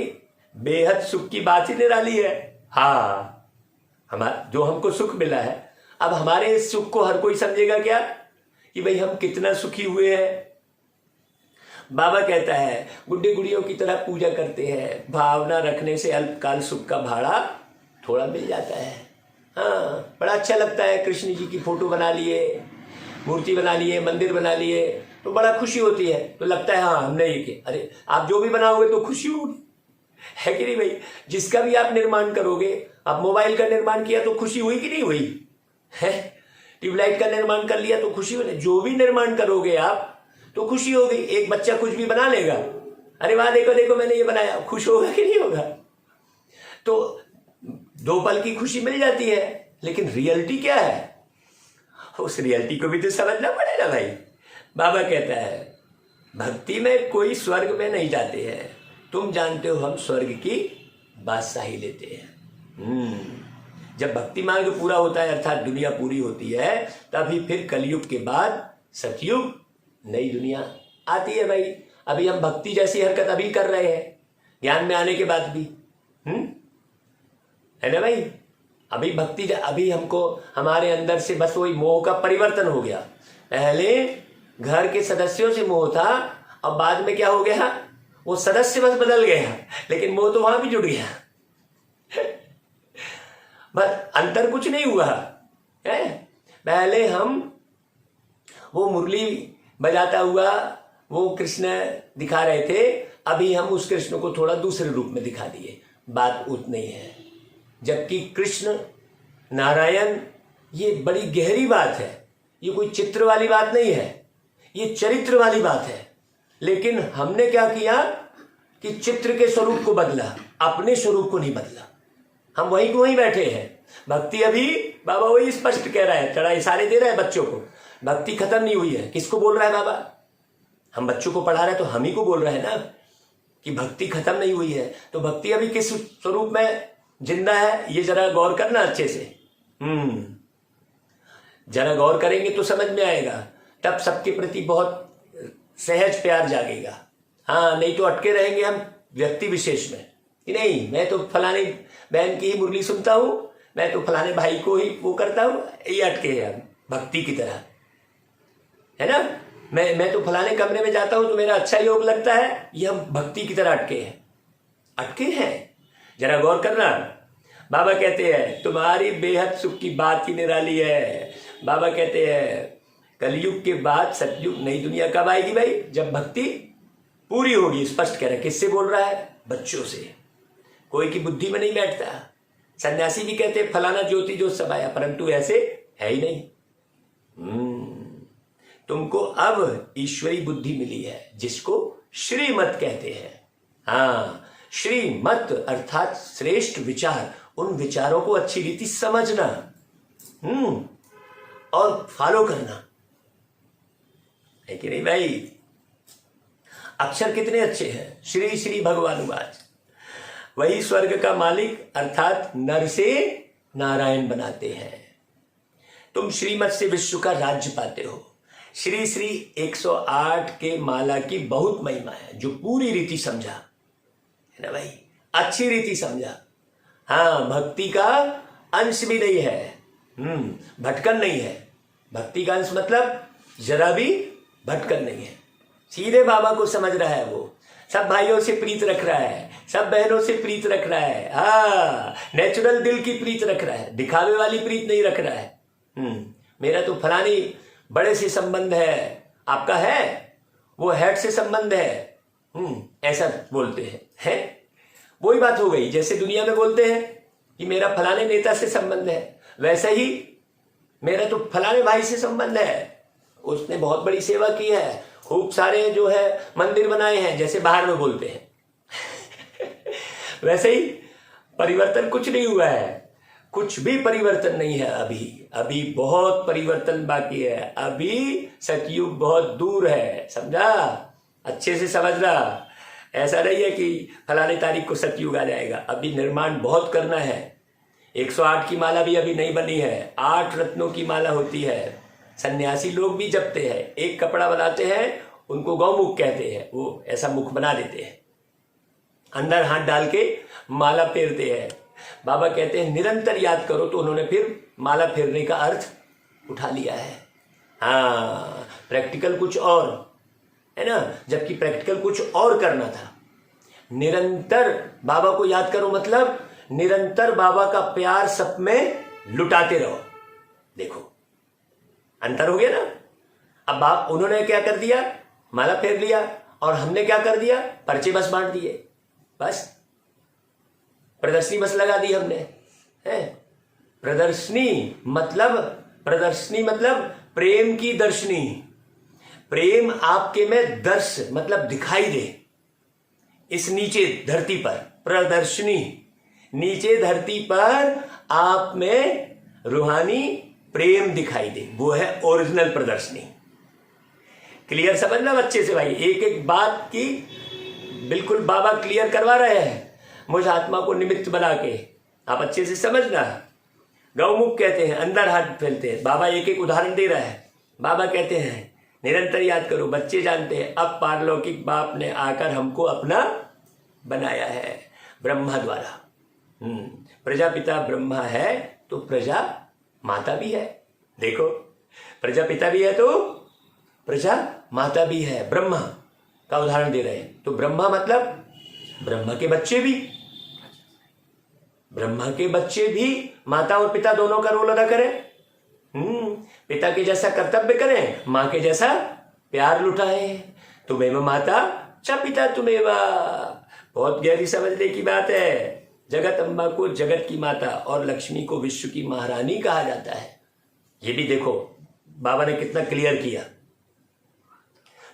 बेहद सुख की बात ही निराली है। हाँ, हमारा जो हमको सुख मिला है, अब हमारे इस सुख को हर कोई समझेगा क्या कि भाई हम कितना सुखी हुए हैं। बाबा कहता है गुड्डे गुड़ियों की तरह पूजा करते हैं, भावना रखने से अल्पकाल सुख का भाड़ा थोड़ा मिल जाता है। हाँ, बड़ा अच्छा लगता है। कृष्ण जी की फोटो बना लिए, मूर्ति बना लिए, मंदिर बना लिए, तो बड़ा खुशी होती है, तो लगता है हाँ हमने ये किया। अरे आप जो भी बनाओगे तो खुशी होगी, है कि नहीं भाई? जिसका भी आप निर्माण करोगे, आप मोबाइल का निर्माण किया तो खुशी हुई कि नहीं हुई है? ट्यूबलाइट का निर्माण कर लिया तो खुशी हुई। जो भी निर्माण करोगे आप तो खुशी होगी। एक बच्चा कुछ भी बना लेगा, अरे वाह देखो देखो मैंने ये बनाया, खुश होगा कि नहीं होगा? तो 2 पल की खुशी मिल जाती है, लेकिन रियलिटी क्या है, उस रियलिटी को भी तो समझना पड़ेगा भाई। बाबा कहता है भक्ति में कोई स्वर्ग में नहीं जाते हैं, तुम जानते हो हम स्वर्ग की बादशाही लेते हैं। जब भक्ति मार्ग पूरा होता है अर्थात दुनिया पूरी होती है, तभी फिर कलयुग के बाद सतयुग, नई दुनिया आती है भाई। अभी हम भक्ति जैसी हरकत अभी कर रहे हैं, ज्ञान में आने के बाद भी, है ना भाई? अभी भक्ति, अभी हमको हमारे अंदर से बस वही मोह का परिवर्तन हो गया। पहले घर के सदस्यों से मोह था, अब बाद में क्या हो गया, वो सदस्य बस बदल गया, लेकिन मोह तो वहां भी जुड़ गया। बस अंतर कुछ नहीं हुआ है। पहले हम वो मुरली बजाता हुआ वो कृष्ण दिखा रहे थे, अभी हम उस कृष्ण को थोड़ा दूसरे रूप में दिखा दिए, बात उतनी ही है। जबकि कृष्ण नारायण ये बड़ी गहरी बात है, ये कोई चित्र वाली बात नहीं है, ये चरित्र वाली बात है। लेकिन हमने क्या किया कि चित्र के स्वरूप को बदला, अपने स्वरूप को नहीं बदला। हम वहीं को वहीं बैठे हैं। भक्ति अभी बाबा वही स्पष्ट कह रहा है, चढ़ा इशारे दे रहा है बच्चों को, भक्ति खत्म नहीं हुई है। किसको बोल रहा है बाबा? हम बच्चों को पढ़ा रहे हैं तो हम ही को बोल रहे हैं ना कि भक्ति खत्म नहीं हुई है। तो भक्ति अभी किस स्वरूप में जिंदा है, ये जरा गौर करना अच्छे से। जरा गौर करेंगे तो समझ में आएगा, तब सबके प्रति बहुत सहज प्यार जागेगा। हाँ, नहीं तो अटके रहेंगे हम व्यक्ति विशेष में कि नहीं मैं तो फलाने बहन की ही मुरली सुनता हूं, मैं तो फलाने भाई को ही वो करता हूं, ये अटके हैं हम भक्ति की तरह, है ना? मैं तो फलाने कमरे में जाता हूं तो मेरा अच्छा योग लगता है, ये हम भक्ति की तरह अटके हैं। जरा गौर करना। बाबा कहते हैं तुम्हारी बेहद सुख की बात ही निराली है। बाबा कहते हैं कलयुग के बाद सतयुग, नई दुनिया कब आएगी भाई? जब भक्ति पूरी होगी। स्पष्ट कह रहा है। किससे बोल रहा है? बच्चों से। कोई की बुद्धि में नहीं बैठता। सन्यासी भी कहते हैं फलाना ज्योति जो समाया, परंतु ऐसे है ही नहीं। तुमको अब ईश्वरी बुद्धि मिली है, जिसको श्रीमत कहते हैं। हाँ, श्रीमत अर्थात श्रेष्ठ विचार, उन विचारों को अच्छी रीति समझना और फॉलो करना, है कि नहीं भाई? अक्षर कितने अच्छे हैं। श्री श्री भगवानुवाच, वही स्वर्ग का मालिक अर्थात नर से नारायण बनाते हैं। तुम श्रीमत से विश्व का राज्य पाते हो। श्री श्री 108 के माला की बहुत महिमा है, जो पूरी रीति समझा, है ना भाई? अच्छी रीति समझा। हाँ, भक्ति का अंश भी नहीं है, भटकन नहीं है। भक्ति का अंश मतलब जरा भी भटकन नहीं है। सीधे बाबा को समझ रहा है, वो सब भाइयों से प्रीत रख रहा है, सब बहनों से प्रीत रख रहा है। हाँ, नेचुरल दिल की प्रीत रख रहा है, दिखावे वाली प्रीत नहीं रख रहा है। मेरा तो फलानी बड़े से संबंध है, आपका है वो हेड से संबंध है, ऐसा बोलते हैं। वही बात हो गई जैसे दुनिया में बोलते हैं कि मेरा फलाने नेता से संबंध है, वैसे ही मेरा तो फलाने भाई से संबंध है, उसने बहुत बड़ी सेवा की है, खूब सारे जो है मंदिर बनाए हैं, जैसे बाहर में बोलते हैं। वैसे ही परिवर्तन कुछ नहीं हुआ है, कुछ भी परिवर्तन नहीं है। अभी बहुत परिवर्तन बाकी है। अभी सतयुग बहुत दूर है, समझा? अच्छे से समझना। ऐसा नहीं है कि फलाने तारीख को सतयुग आ जाएगा। अभी निर्माण बहुत करना है। 108 की माला भी अभी नहीं बनी है। 8 रत्नों की माला होती है। सन्यासी लोग भी जपते हैं, एक कपड़ा बनाते हैं, उनको गौमुख कहते हैं, वो ऐसा मुख बना देते हैं, अंदर हाथ डाल के माला फेरते हैं। बाबा कहते हैं निरंतर याद करो, तो उन्होंने फिर माला फेरने का अर्थ उठा लिया है। हाँ, प्रैक्टिकल कुछ और है ना, जबकि प्रैक्टिकल कुछ और करना था। निरंतर बाबा को याद करो मतलब निरंतर बाबा का प्यार सब में लुटाते रहो। देखो अंतर हो गया ना। अब बाप उन्होंने क्या कर दिया, माला फेर लिया, और हमने क्या कर दिया, पर्चे बस बांट दिए, बस प्रदर्शनी बस लगा दी हमने, है। प्रदर्शनी मतलब प्रेम की दर्शनी। प्रेम आपके में दर्श मतलब दिखाई दे, इस नीचे धरती पर प्रदर्शनी, नीचे धरती पर आप में रूहानी प्रेम दिखाई दे, वो है ओरिजिनल प्रदर्शनी। क्लियर समझना बच्चे से भाई, एक एक बात की बिल्कुल बाबा क्लियर करवा रहे हैं मुझ आत्मा को निमित्त बना के, आप अच्छे से समझना। गौमुख कहते हैं, अंदर हाथ फैलते हैं। बाबा एक एक उदाहरण दे रहा है। बाबा कहते हैं निरंतर याद करो, बच्चे जानते हैं अब पारलौकिक बाप ने आकर हमको अपना बनाया है ब्रह्मा द्वारा। प्रजापिता ब्रह्मा है तो प्रजा माता भी है। देखो, प्रजापिता भी है तो प्रजा माता भी है। ब्रह्मा का उदाहरण दे रहे हैं, तो ब्रह्मा मतलब ब्रह्मा के बच्चे भी, ब्रह्मा के बच्चे भी माता और पिता दोनों का रोल अदा करें। पिता के जैसा कर्तव्य करें, माँ के जैसा प्यार लुटाएं। तुम्हें माता च पिता तुम्हें, बहुत गहरी समझने की बात है। जगत अम्बा को जगत की माता और लक्ष्मी को विश्व की महारानी कहा जाता है। ये भी देखो बाबा ने कितना क्लियर किया।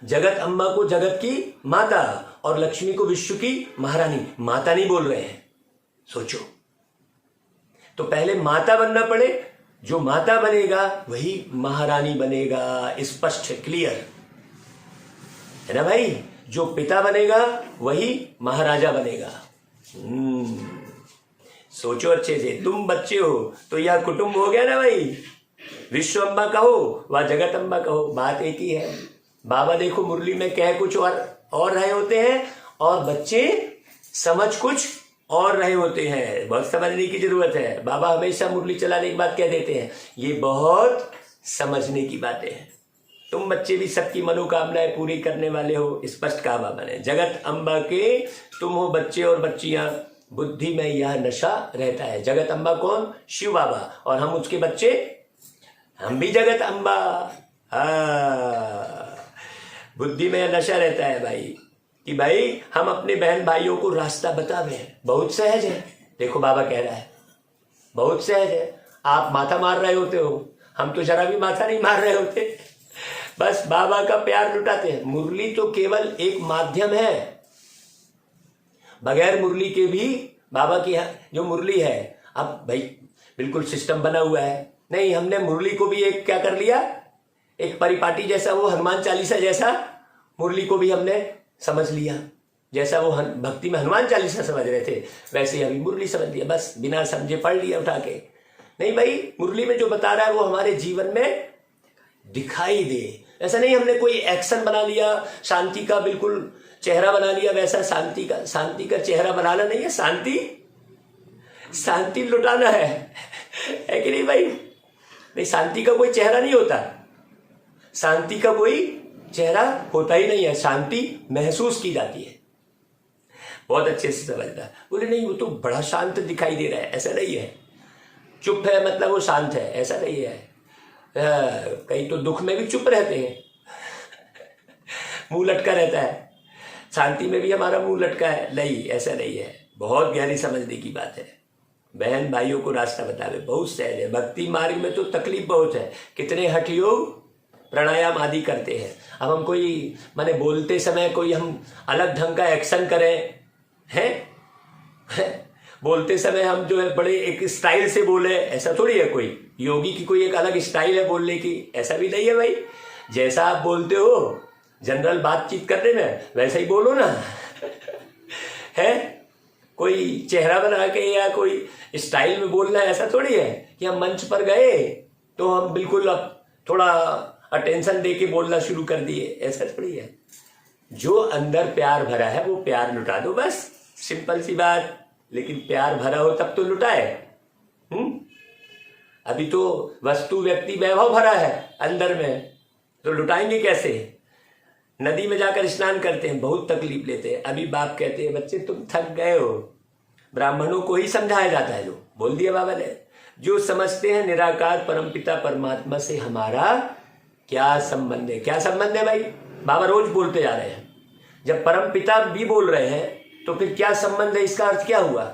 जगत अम्बा को जगत की माता और लक्ष्मी को विश्व की महारानी। माता नहीं बोल रहे हैं, सोचो। तो पहले माता बनना पड़े, जो माता बनेगा वही महारानी बनेगा। स्पष्ट है, क्लियर है ना भाई। जो पिता बनेगा वही महाराजा बनेगा। सोचो अच्छे से, तुम बच्चे हो तो यह कुटुंब हो गया ना भाई। विश्व अम्बा कहो व जगत अम्बा कहो, बात एक ही है। बाबा देखो मुरली में कह कुछ और रहे होते हैं और बच्चे समझ कुछ और रहे होते हैं। बहुत समझने की जरूरत है। बाबा हमेशा मुरली चलाने के बाद कह देते हैं ये बहुत समझने की बातें हैं। तुम बच्चे भी सबकी मनोकामनाएं पूरी करने वाले हो, स्पष्ट कहा बाबा ने। जगत अम्बा के तुम हो बच्चे और बच्चियां, बुद्धि में यह नशा रहता है। जगत अम्बा कौन? शिव बाबा। और हम उसके बच्चे, हम भी जगत अम्बा। बुद्धि में यह नशा रहता है भाई कि भाई हम अपने बहन भाइयों को रास्ता बतावे। बहुत सहज है। देखो बाबा कह रहा है बहुत सहज है। आप माथा मार रहे होते हो, हम तो जरा भी माथा नहीं मार रहे होते, बस बाबा का प्यार लुटाते हैं। मुरली तो केवल एक माध्यम है। बगैर मुरली के भी बाबा की जो मुरली है, अब भाई बिल्कुल सिस्टम बना हुआ है। नहीं, हमने मुरली को भी एक क्या कर लिया, एक परिपाटी जैसा, वो हनुमान चालीसा जैसा मुरली को भी हमने समझ लिया। जैसा वो भक्ति में हनुमान चालीसा समझ रहे थे, वैसे ही अभी मुरली समझ लिया। बस बिना समझे पढ़ लिया उठा के। नहीं भाई, मुरली में जो बता रहा है वो हमारे जीवन में दिखाई दे। ऐसा नहीं हमने कोई एक्शन बना लिया, शांति का बिल्कुल चेहरा बना लिया, वैसा शांति का चेहरा बनाना नहीं है। शांति लुटाना है कि नहीं भाई? नहीं, शांति का कोई चेहरा नहीं होता। शांति का कोई चेहरा होता ही नहीं है। शांति महसूस की जाती है। बहुत अच्छे से समझना। बोले नहीं, वो तो बड़ा शांत दिखाई दे रहा है, ऐसा नहीं है। चुप है मतलब वो शांत है, ऐसा नहीं है। कई तो दुख में भी चुप रहते हैं, मुंह लटका रहता है। शांति में भी हमारा मुंह लटका है, नहीं, ऐसा नहीं है। बहुत गहरी समझने की बात है। बहन भाइयों को रास्ता बतावे, बहुत सहज है। भक्ति मार्ग में तो तकलीफ बहुत है। कितने हठ योग प्राणायाम आदि करते हैं। अब हम कोई माने बोलते समय कोई हम अलग ढंग का एक्शन करें, हैं? बोलते समय हम जो है बड़े एक स्टाइल से बोले, ऐसा थोड़ी है। कोई योगी की कोई एक अलग स्टाइल है बोलने की, ऐसा भी नहीं है भाई। जैसा आप बोलते हो जनरल बातचीत करने में, वैसा ही बोलो ना। है कोई चेहरा बना के या कोई स्टाइल में बोलना है, ऐसा थोड़ी है कि हम मंच पर गए तो हम बिल्कुल अब थोड़ा अटेंशन दे के बोलना शुरू कर दिए, ऐसा थोड़ी है। जो अंदर प्यार भरा है वो प्यार लुटा दो, बस सिंपल सी बात। लेकिन प्यार भरा हो तब तो लुटाए। अभी तो वस्तु व्यक्ति वैभव भरा है अंदर में, तो लुटाएंगे कैसे? नदी में जाकर स्नान करते हैं, बहुत तकलीफ लेते हैं। अभी बाप कहते हैं बच्चे तुम थक गए हो। ब्राह्मणों को ही समझाया जाता है, जो बोल दिया बाबा ने। जो समझते हैं निराकार परमपिता परमात्मा से हमारा क्या संबंध है? क्या संबंध है भाई? बाबा रोज बोलते जा रहे हैं। जब परम पिता भी बोल रहे हैं तो फिर क्या संबंध है? इसका अर्थ क्या हुआ?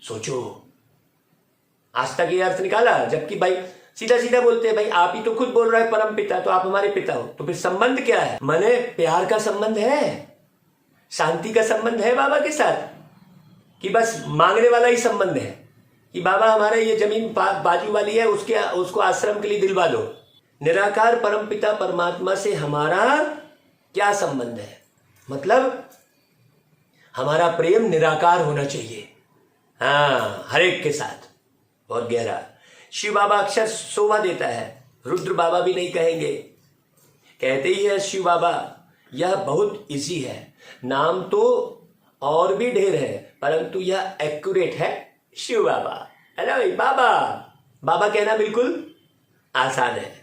सोचो, आज तक ये अर्थ निकाला? जबकि भाई सीधा सीधा बोलते हैं, भाई आप ही तो खुद बोल रहे हैं परम पिता, तो आप हमारे पिता हो, तो फिर संबंध क्या है? माने प्यार का संबंध है, शांति का संबंध है बाबा के साथ, कि बस मांगने वाला ही संबंध है कि बाबा हमारे ये जमीन बाजू वाली है, उसको आश्रम के लिए दिलवा दो। निराकार परमपिता परमात्मा से हमारा क्या संबंध है? मतलब हमारा प्रेम निराकार होना चाहिए, हाँ, हर एक के साथ, बहुत गहरा। शिव बाबा अक्सर शोभा देता है, रुद्र बाबा भी नहीं कहेंगे, कहते ही है शिव बाबा यह बहुत इजी है, नाम तो और भी ढेर है परंतु यह एक्यूरेट है शिव बाबा, है ना भाई? बाबा बाबा कहना बिल्कुल आसान है।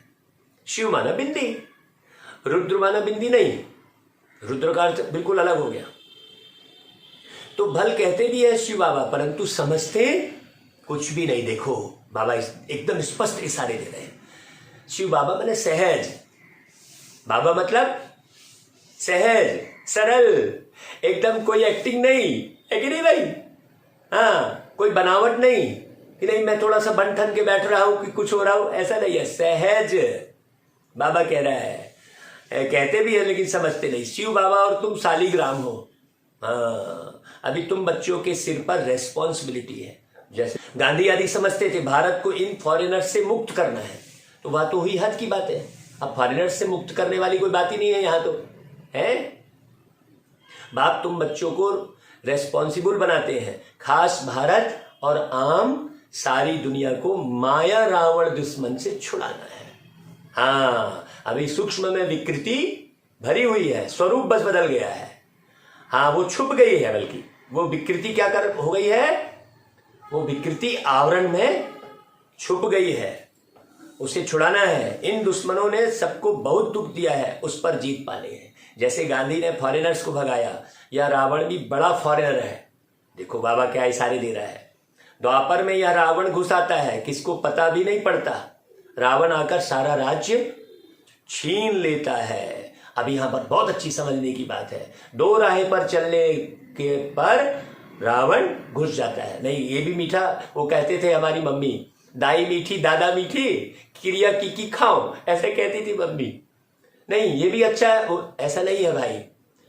शिव माना बिंदी, रुद्र माना बिंदी नहीं, रुद्र का अर्थ बिल्कुल अलग हो गया। तो भल कहते भी है शिव बाबा परंतु समझते कुछ भी नहीं। देखो बाबा एकदम स्पष्ट इशारे दे रहे हैं। शिव बाबा माने सहज, बाबा मतलब सहज सरल, एकदम कोई एक्टिंग नहीं है कि नहीं भाई? हाँ, कोई बनावट नहीं कि नहीं मैं थोड़ा सा बन ठन के बैठ रहा हूं कि कुछ हो रहा हूं, ऐसा नहीं है। सहज बाबा कह रहा है, कहते भी है लेकिन समझते नहीं। शिव बाबा और तुम शालीग्राम हो, हाँ, अभी तुम बच्चों के सिर पर रेस्पॉन्सिबिलिटी है। जैसे गांधी आदि समझते थे भारत को इन फॉरेनर्स से मुक्त करना है, तो वह तो हुई हद की बात है। अब फॉरेनर्स से मुक्त करने वाली कोई बात ही नहीं है यहाँ, तो है बाप तुम बच्चों को रेस्पॉन्सिबल बनाते हैं, खास भारत और आम सारी दुनिया को माया रावण दुश्मन से छुड़ाना है। हाँ, अभी सूक्ष्म में विकृति भरी हुई है, स्वरूप बस बदल गया है। हाँ, वो छुप गई है, बल्कि वो विकृति क्या कर हो गई है? वो विकृति आवरण में छुप गई है, उसे छुड़ाना है। इन दुश्मनों ने सबको बहुत दुख दिया है, उस पर जीत पानी है। जैसे गांधी ने फॉरेनर्स को भगाया, या रावण भी बड़ा फॉरेनर है। देखो बाबा क्या इशारे दे रहा है। द्वापर में यह रावण घुस आता है, किसको पता भी नहीं पड़ता। रावण आकर सारा राज्य छीन लेता है। अब यहाँ पर बहुत अच्छी समझने की बात है। दो राहें पर चलने के पर रावण घुस जाता है। नहीं, ये भी मीठा, वो कहते थे हमारी मम्मी, दाई मीठी दादा मीठी क्रिया की खाओ, ऐसे कहती थी मम्मी। नहीं, ये भी अच्छा है, ऐसा नहीं है भाई।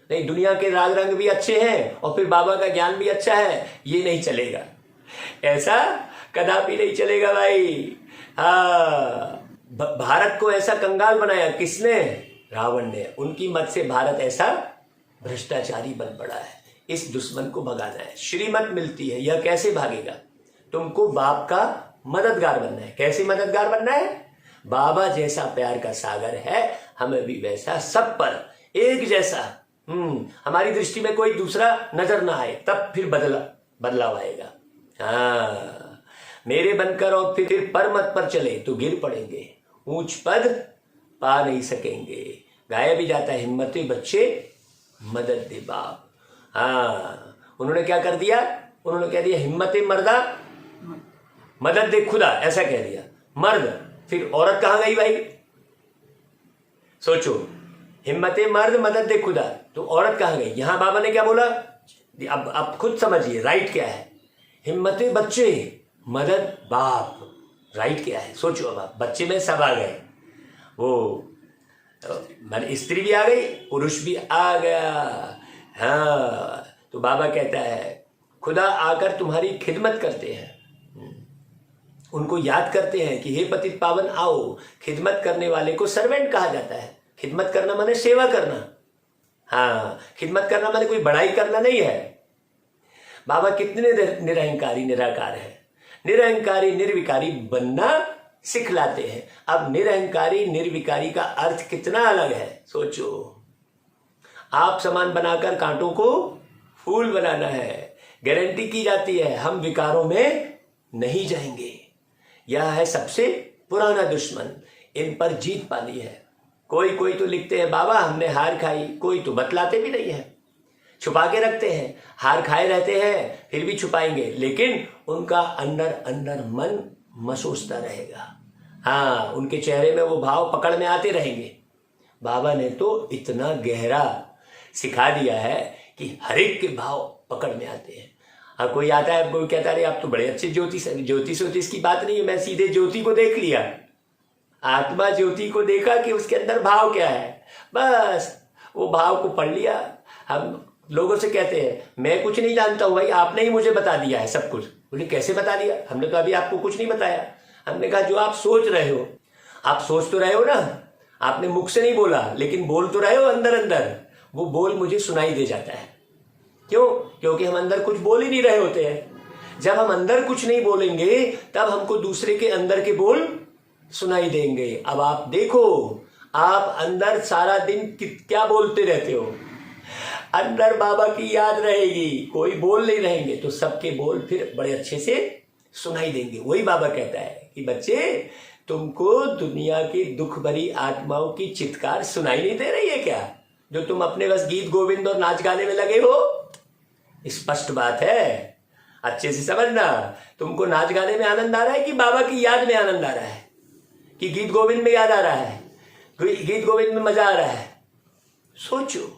नहीं, दुनिया के राग रंग भी अच्छे हैं और फिर बाबा का ज्ञान भी अच्छा है, ये नहीं चलेगा, ऐसा कदापि नहीं चलेगा भाई। हाँ, भारत को ऐसा कंगाल बनाया किसने? रावण ने। उनकी मत से भारत ऐसा भ्रष्टाचारी बन पड़ा है। इस दुश्मन को भगाना है। श्रीमत मिलती है, यह कैसे भागेगा? तुमको बाप का मददगार बनना है। कैसे मददगार बनना है? बाबा जैसा प्यार का सागर है, हमें भी वैसा सब पर एक जैसा, हमारी दृष्टि में कोई दूसरा नजर ना आए, तब फिर बदलाव आएगा। हाँ, मेरे बनकर और फिर पर मत पर चले तो गिर पड़ेंगे, ऊंच पद पा नहीं सकेंगे। गाया भी जाता है, हिम्मते बच्चे मदद दे बाप। हाँ, उन्होंने क्या कर दिया? उन्होंने कह दिया हिम्मते मर्दा मदद दे खुदा, ऐसा कह दिया। मर्द, फिर औरत कहां गई भाई? सोचो, हिम्मते मर्द मदद दे खुदा, तो औरत कहां गई? यहां बाबा ने क्या बोला? अब खुद समझिए राइट क्या है। हिम्मते बच्चे मदद बाप, राइट क्या है? सोचो, अब आप बच्चे में सब आ गए, वो स्त्री भी आ गई, पुरुष भी आ गया। हाँ, तो बाबा कहता है खुदा आकर तुम्हारी खिदमत करते हैं, उनको याद करते हैं कि हे पतित पावन आओ। खिदमत करने वाले को सर्वेंट कहा जाता है। खिदमत करना माने सेवा करना। हाँ, खिदमत करना माने कोई बड़ाई करना नहीं है। बाबा कितने निरहंकारी निराकार है। निरहंकारी निर्विकारी बनना सिखलाते हैं। अब निरहंकारी निर्विकारी का अर्थ कितना अलग है, सोचो। आप सामान बनाकर कांटों को फूल बनाना है। गारंटी की जाती है हम विकारों में नहीं जाएंगे। यह है सबसे पुराना दुश्मन, इन पर जीत पानी है। कोई तो लिखते हैं बाबा हमने हार खाई, कोई तो बतलाते भी नहीं है, छुपा के रखते हैं। हार खाए रहते हैं फिर भी छुपाएंगे, लेकिन उनका अंदर अंदर मन मसोसता रहेगा। हाँ, उनके चेहरे में वो भाव पकड़ में आते रहेंगे। बाबा ने तो इतना गहरा सिखा दिया है कि हर एक के भाव पकड़ में आते हैं। हाँ, कोई आता है, कोई कहता है आप तो बड़े अच्छे ज्योतिष की बात नहीं है, मैं सीधे ज्योति को देख लिया, आत्मा ज्योति को देखा कि उसके अंदर भाव क्या है, बस वो भाव को पढ़ लिया। हम लोगों से कहते हैं मैं कुछ नहीं जानता हूँ भाई, आपने ही मुझे बता दिया है सब कुछ। बोले कैसे बता दिया? हमने तो अभी आपको कुछ नहीं बताया। हमने कहा जो आप सोच रहे हो, आप सोच तो रहे हो ना, आपने मुख से नहीं बोला लेकिन बोल तो रहे हो अंदर अंदर, वो बोल मुझे सुनाई दे जाता है। क्यों? क्योंकि हम अंदर कुछ बोल ही नहीं रहे होते हैं। जब हम अंदर कुछ नहीं बोलेंगे तब हमको दूसरे के अंदर के बोल सुनाई देंगे। अब आप देखो, आप अंदर सारा दिन क्या बोलते रहते हो, अंदर बाबा की याद रहेगी, कोई बोल नहीं रहेंगे तो सबके बोल फिर बड़े अच्छे से सुनाई देंगे। वही बाबा कहता है कि बच्चे तुमको दुनिया की दुख भरी आत्माओं की चित्कार सुनाई नहीं दे रही है क्या, जो तुम अपने बस गीत गोविंद और नाच गाने में लगे हो? स्पष्ट बात है, अच्छे से समझना। तुमको नाच गाने में आनंद आ रहा है कि बाबा की याद में आनंद आ रहा है, कि गीत गोविंद में याद आ रहा है, गीत गोविंद में मजा आ रहा है? सोचो।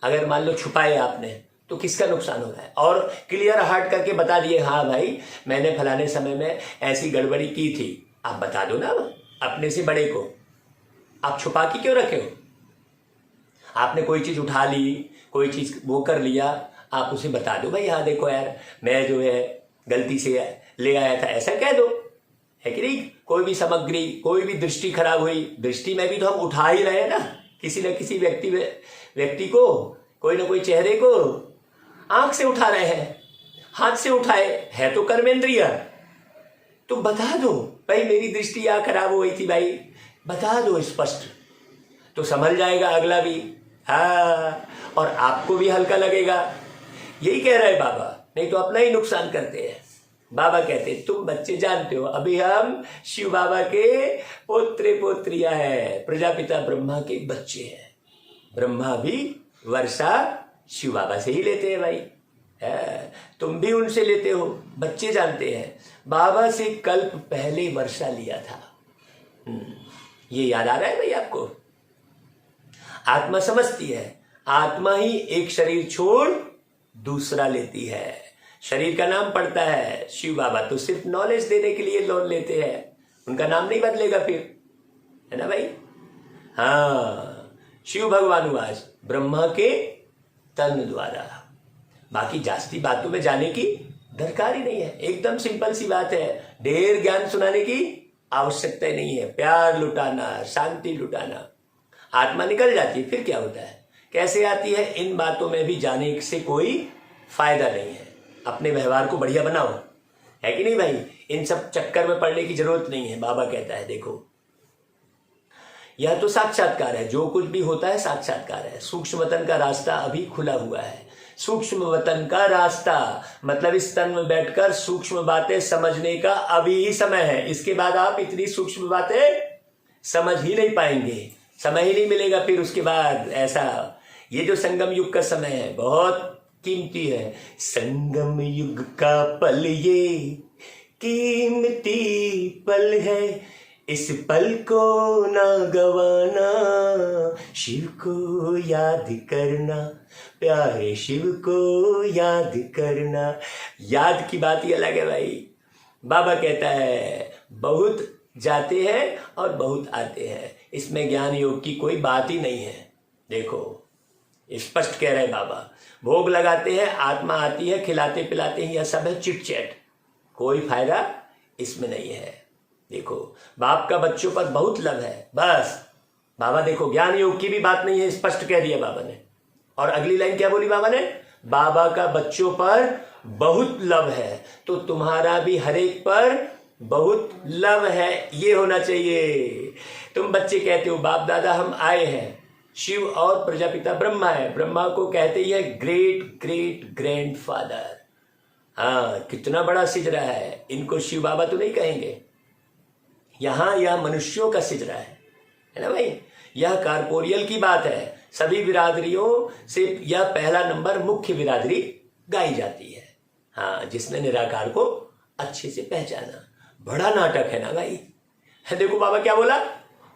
अगर मान लो छुपाए आपने तो किसका नुकसान हो रहा है? और क्लियर हार्ट करके बता दिए, हाँ भाई मैंने फलाने समय में ऐसी गड़बड़ी की थी, आप बता दो ना अपने से बड़े को। आप छुपा के क्यों रखे हो? आपने कोई चीज उठा ली, कोई चीज वो कर लिया, आप उसे बता दो भाई, हाँ देखो यार मैं जो है गलती से ले आया था, ऐसा कह दो, है कि नहीं? कोई भी सामग्री, कोई भी दृष्टि खराब हुई, दृष्टि में भी तो हम उठा ही रहे हैं ना, किसी न किसी व्यक्ति को, कोई ना कोई चेहरे को आंख से उठा रहे हैं, हाथ से उठाए, है तो कर्मेंद्रिय। तो बता दो भाई मेरी दृष्टि यहाँ खराब हुई थी भाई, बता दो स्पष्ट, तो समझ जाएगा अगला भी, हाँ, और आपको भी हल्का लगेगा। यही कह रहे हैं बाबा, नहीं तो अपना ही नुकसान करते हैं। बाबा कहते हैं तुम बच्चे जानते हो अभी हम शिव बाबा के पोत्रे पोत्रियां हैं, प्रजापिता ब्रह्मा के बच्चे हैं। ब्रह्मा भी वर्षा शिव बाबा से ही लेते हैं भाई, तुम भी उनसे लेते हो। बच्चे जानते हैं बाबा से कल्प पहले वर्षा लिया था। ये याद आ रहा है भाई आपको? आत्मा समझती है, आत्मा ही एक शरीर छोड़ दूसरा लेती है। शरीर का नाम पड़ता है शिव बाबा, तो सिर्फ नॉलेज देने के लिए लोन लेते हैं, उनका नाम नहीं बदलेगा फिर, है ना भाई? हाँ, शिव भगवानुवास ब्रह्मा के तन द्वारा। बाकी जास्ती बातों में जाने की दरकार ही नहीं है, एकदम सिंपल सी बात है। ढेर ज्ञान सुनाने की आवश्यकता ही नहीं है। प्यार लुटाना, शांति लुटाना, आत्मा निकल जाती है। फिर क्या होता है, कैसे आती है, इन बातों में भी जाने से कोई फायदा नहीं है। अपने व्यवहार को बढ़िया बनाओ, है कि नहीं भाई? इन सब चक्कर में पड़ने की जरूरत नहीं है। बाबा कहता है देखो यह तो साक्षात्कार है, जो कुछ भी होता है साक्षात्कार है। सूक्ष्म वतन का रास्ता अभी खुला हुआ है। सूक्ष्म वतन का रास्ता मतलब इस तन में बैठकर सूक्ष्म बातें समझने का अभी ही समय है। इसके बाद आप इतनी सूक्ष्म बातें समझ ही नहीं पाएंगे, समय ही नहीं मिलेगा फिर उसके बाद। ऐसा ये जो संगम युग का समय है बहुत कीमती है। संगम युग का पल ये कीमती पल है, इस पल को ना गवाना, शिव को याद करना, प्यारे शिव को याद करना। याद की बात ही अलग है भाई। बाबा कहता है बहुत जाते हैं और बहुत आते हैं, इसमें ज्ञान योग की कोई बात ही नहीं है। देखो स्पष्ट कह रहे हैं बाबा, भोग लगाते हैं, आत्मा आती है, खिलाते पिलाते हैं, यह सब है चिट चैट, कोई फायदा इसमें नहीं है। देखो बाप का बच्चों पर बहुत लव है, बस। बाबा देखो ज्ञान योग की भी बात नहीं है, स्पष्ट कह दिया बाबा ने। और अगली लाइन क्या बोली बाबा ने, बाबा का बच्चों पर बहुत लव है, तो तुम्हारा भी हर एक पर बहुत लव है, ये होना चाहिए। तुम बच्चे कहते हो बाप दादा हम आए हैं, शिव और प्रजापिता ब्रह्मा है, ब्रह्मा को कहते ही है ग्रेट ग्रेट ग्रैंड फादर। हाँ, कितना बड़ा सिजरा है, इनको शिव बाबा तो नहीं कहेंगे। यहां यह मनुष्यों का सिजरा है ना भाई? यह कारपोरियल की बात है। सभी बिरादरियों से यह पहला नंबर मुख्य बिरादरी गाई जाती है। हाँ, जिसने निराकार को अच्छे से पहचाना। बड़ा नाटक है ना भाई, देखो बाबा क्या बोला,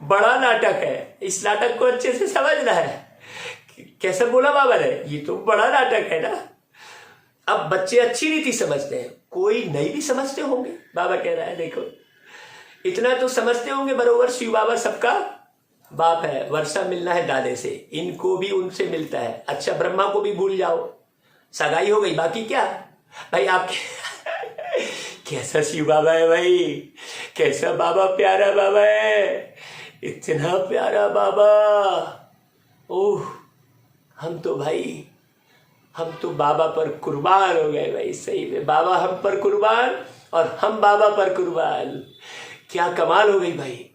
बड़ा नाटक है, इस नाटक को अच्छे से समझना है। कैसे बोला बाबा ने, ये तो बड़ा नाटक है ना। अब बच्चे अच्छी रीति समझते हैं, कोई नहीं भी समझते होंगे। बाबा कह रहा है देखो इतना तो समझते होंगे बरोबर, शिव बाबा सबका बाप है, वर्षा मिलना है दादे से, इनको भी उनसे मिलता है। अच्छा ब्रह्मा को भी भूल जाओ, सगाई हो गई, बाकी क्या भाई आप कैसा शिव बाबा है भाई, कैसा बाबा, प्यारा बाबा है, इतना प्यारा बाबा। ओह हम तो बाबा पर कुर्बान हो गए भाई, सही में बाबा हम पर कुर्बान और हम बाबा पर कुर्बान। क्या कमाल हो गई भाई।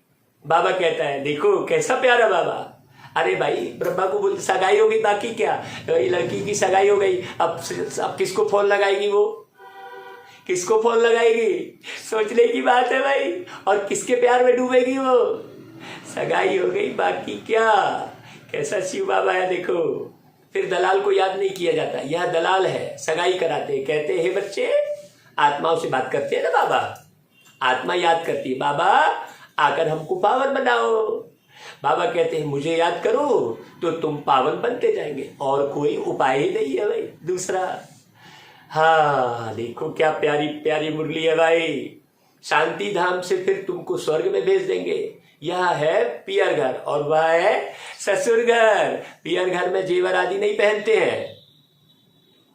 बाबा कहता है देखो कैसा प्यारा बाबा। अरे भाई ब्रह्मा को बोलते सगाई हो गई, बाकी क्या, भाई लड़की की सगाई हो गई, अब किसको फोन लगाएगी, वो किसको फोन लगाएगी, सोचने की बात है भाई। और किसके प्यार में डूबेगी वो, सगाई हो गई, बाकी क्या। कैसा शिव बाबा है देखो। फिर दलाल को याद नहीं किया जाता, यह दलाल है, सगाई कराते, कहते हैं बच्चे, आत्माओं से बात करते हैं ना बाबा, आत्मा याद करती है, बाबा आकर हमको पावन बनाओ। बाबा कहते हैं मुझे याद करो तो तुम पावन बनते जाएंगे, और कोई उपाय ही नहीं है भाई दूसरा। हाँ देखो क्या प्यारी प्यारी मुरली है भाई। शांति धाम से फिर तुमको स्वर्ग में भेज देंगे। यह है पियर घर और वह है ससुर घर। पियर घर में जेवर आदि नहीं पहनते हैं।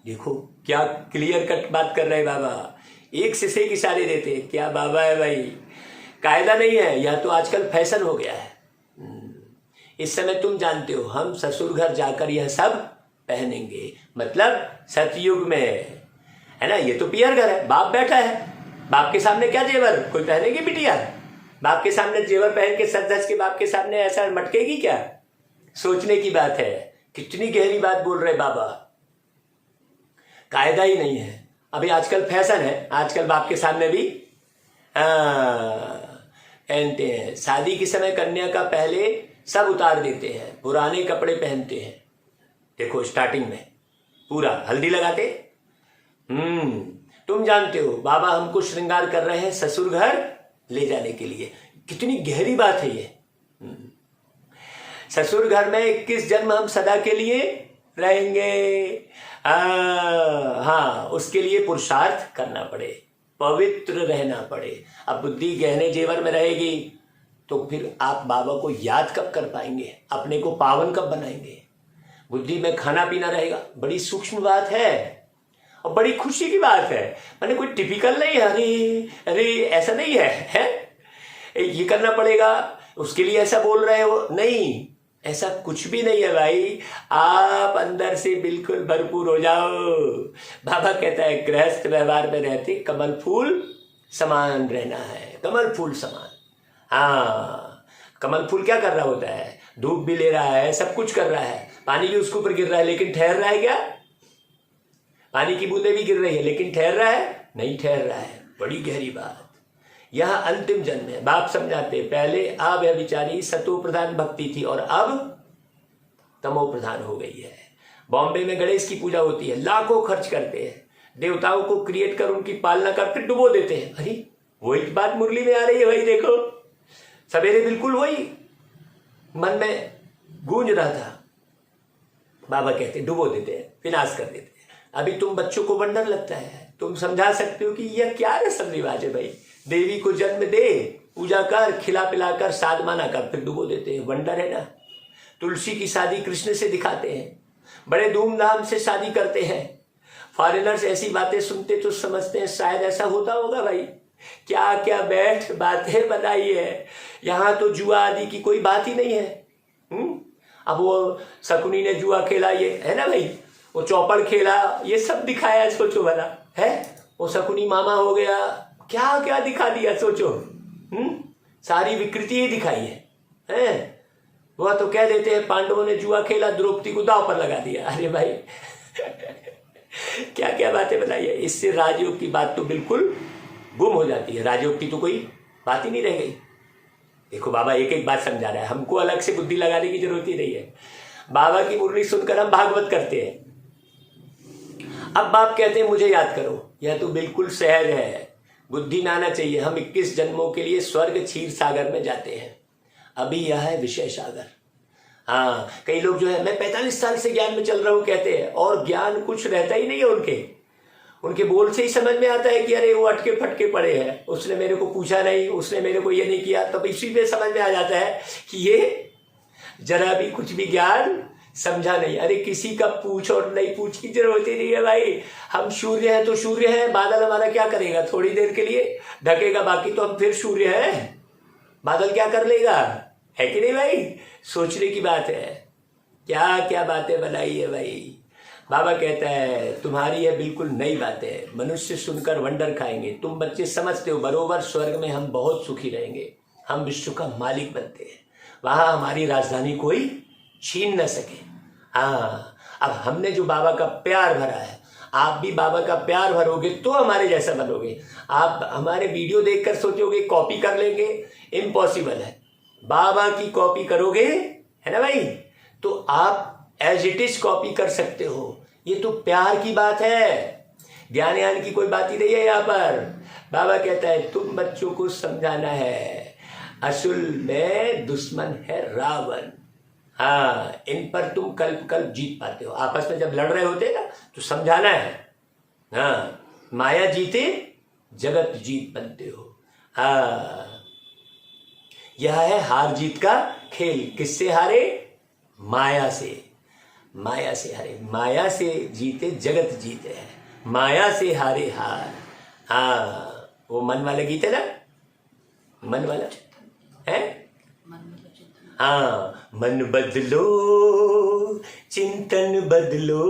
देखो क्या क्लियर कट बात कर रहे हैं बाबा, एक से एक इशारे देते हैं। क्या बाबा है भाई, कायदा नहीं है, यह तो आजकल फैशन हो गया है। इस समय तुम जानते हो हम ससुर घर जाकर यह सब पहनेंगे, मतलब सतयुग में है ना। ये तो पियर घर है, बाप बैठा है, बाप के सामने क्या जेवर कोई पहनेगी बिटिया, बाप के सामने जेवर पहन के सज धज के बाप के सामने ऐसा मटकेगी क्या। सोचने की बात है, कितनी गहरी बात बोल रहे बाबा। कायदा ही नहीं है, अभी आजकल फैशन है, आजकल बाप के सामने भी पहनते हैं। शादी के समय कन्या का पहले सब उतार देते हैं, पुराने कपड़े पहनते हैं। देखो स्टार्टिंग में पूरा हल्दी लगाते। तुम जानते हो बाबा हमको श्रृंगार कर रहे हैं ससुर घर ले जाने के लिए। कितनी गहरी बात है ये। ससुर घर में 21 जन्म हम सदा के लिए रहेंगे। हाँ उसके लिए पुरुषार्थ करना पड़े, पवित्र रहना पड़े। अब बुद्धि गहने जेवर में रहेगी तो फिर आप बाबा को याद कब कर पाएंगे, अपने को पावन कब बनाएंगे। बुद्धि में खाना पीना रहेगा, बड़ी सूक्ष्म बात है और बड़ी खुशी की बात है। मैंने कोई टिपिकल नहीं है, अरे अरे ऐसा नहीं है, ये करना पड़ेगा उसके लिए ऐसा बोल रहे हो, नहीं ऐसा कुछ भी नहीं है भाई। आप अंदर से बिल्कुल भरपूर हो जाओ। बाबा कहता है गृहस्थ व्यवहार में रहते कमल फूल समान रहना है, कमल फूल समान। हाँ कमल फूल क्या कर रहा होता है, धूप भी ले रहा है, सब कुछ कर रहा है, पानी भी उसके ऊपर गिर रहा है, लेकिन ठहर रहा है क्या, पानी की बूंदें भी गिर रही है लेकिन ठहर रहा है, नहीं ठहर रहा है। बड़ी गहरी बात। यह अंतिम जन्म है। बाप समझाते पहले अव्यभिचारी सतो प्रधान भक्ति थी और अब तमो प्रधान हो गई है। बॉम्बे में गणेश की पूजा होती है, लाखों खर्च करते हैं, देवताओं को क्रिएट कर उनकी पालना कर फिर डुबो देते हैं। अरे वही बात मुरली में आ रही है भाई, देखो सवेरे बिल्कुल वही मन में गूंज रहा था। बाबा कहते डुबो देते हैं, विनाश कर देते हैं। अभी तुम बच्चों को वंडर लगता है, तुम समझा सकते हो कि यह क्या रस्म रिवाज है भाई। देवी को जन्म दे, पूजा कर, खिला पिलाकर साधमाना कर, फिर डुबो देते हैं। वंडर है ना। तुलसी की शादी कृष्ण से दिखाते हैं, बड़े धूमधाम से शादी करते हैं। फॉरेनर्स ऐसी बातें सुनते तो समझते हैं शायद ऐसा होता होगा भाई। क्या क्या बैठ बातें बनाई है, यहाँ तो जुआ आदि की कोई बात ही नहीं है। अब वो शकुनी ने जुआ खेला, ये है ना भाई, वो चौपड़ खेला, ये सब दिखाया, सोचो भला है। वो शकुनी मामा हो गया, क्या क्या दिखा दिया सोचो। सारी विकृति ही दिखाई है। वह तो कह देते हैं पांडवों ने जुआ खेला, द्रौपदी को दांव पर लगा दिया। अरे भाई क्या क्या बातें बताई है। इससे राजयोग की बात तो बिल्कुल गुम हो जाती है, राजयोग की तो कोई बात ही नहीं रह गई। देखो बाबा एक एक बात समझा रहा है, हमको अलग से बुद्धि लगाने की जरूरत ही नहीं है। बाबा की मुरली सुनकर हम भागवत करते हैं। अब बाप कहते हैं मुझे याद करो, यह तो बिल्कुल सहज है। बुद्धि में आना चाहिए। हम 21 जन्मों के लिए स्वर्ग क्षीर सागर में जाते हैं, अभी यह है विषय सागर। हाँ, कई लोग जो है मैं 45 साल से ज्ञान में चल रहा हूँ कहते हैं, और ज्ञान कुछ रहता ही नहीं है उनके बोल से ही समझ में आता है कि अरे वो अटके फटके पड़े हैं, उसने मेरे को पूछा नहीं, उसने मेरे को ये नहीं किया। तब इसी पे समझ में आ जाता है कि ये जरा भी कुछ भी ज्ञान समझा नहीं। अरे किसी का पूछ और नहीं पूछ की जरूरत ही नहीं है भाई। हम सूर्य हैं तो सूर्य है, बादल हमारा क्या करेगा, थोड़ी देर के लिए ढकेगा, बाकी तो हम फिर सूर्य है, बादल क्या कर लेगा, है कि नहीं भाई। सोचने की बात है, क्या क्या बातें बनाई है भाई। बाबा कहता है तुम्हारी यह बिल्कुल नई बात है, मनुष्य सुनकर वंडर खाएंगे। तुम बच्चे समझते हो बरोबर स्वर्ग में हम बहुत सुखी रहेंगे, हम विश्व का मालिक बनते हैं, वहां हमारी राजधानी कोई छीन न सके। हाँ, अब हमने जो बाबा का प्यार भरा है, आप भी बाबा का प्यार भरोगे तो हमारे जैसा बनोगे। आप हमारे वीडियो देखकर सोचोगे कॉपी कर लेंगे, इम्पॉसिबल है। बाबा की कॉपी करोगे, है ना भाई, तो आप एज इट इज कॉपी कर सकते हो। ये तो प्यार की बात है, ज्ञान यान की कोई बात ही नहीं है यहाँ पर। बाबा कहता है तुम बच्चों को समझाना है, असल में दुश्मन है रावण। हाँ, इन पर तुम कल्प कल्प जीत पाते हो। आपस में जब लड़ रहे होते ना तो समझाना है। हाँ, माया जीते जगत जीत बनते हो। हाँ, यह है हार जीत का खेल। किससे हारे, माया से, माया से हारे, माया से जीते जगत जीते हैं, माया से हारे हार। हाँ, वो मन वाला गीत है ना, मन वाला है। हाँ, मन बदलो चिंतन बदलो,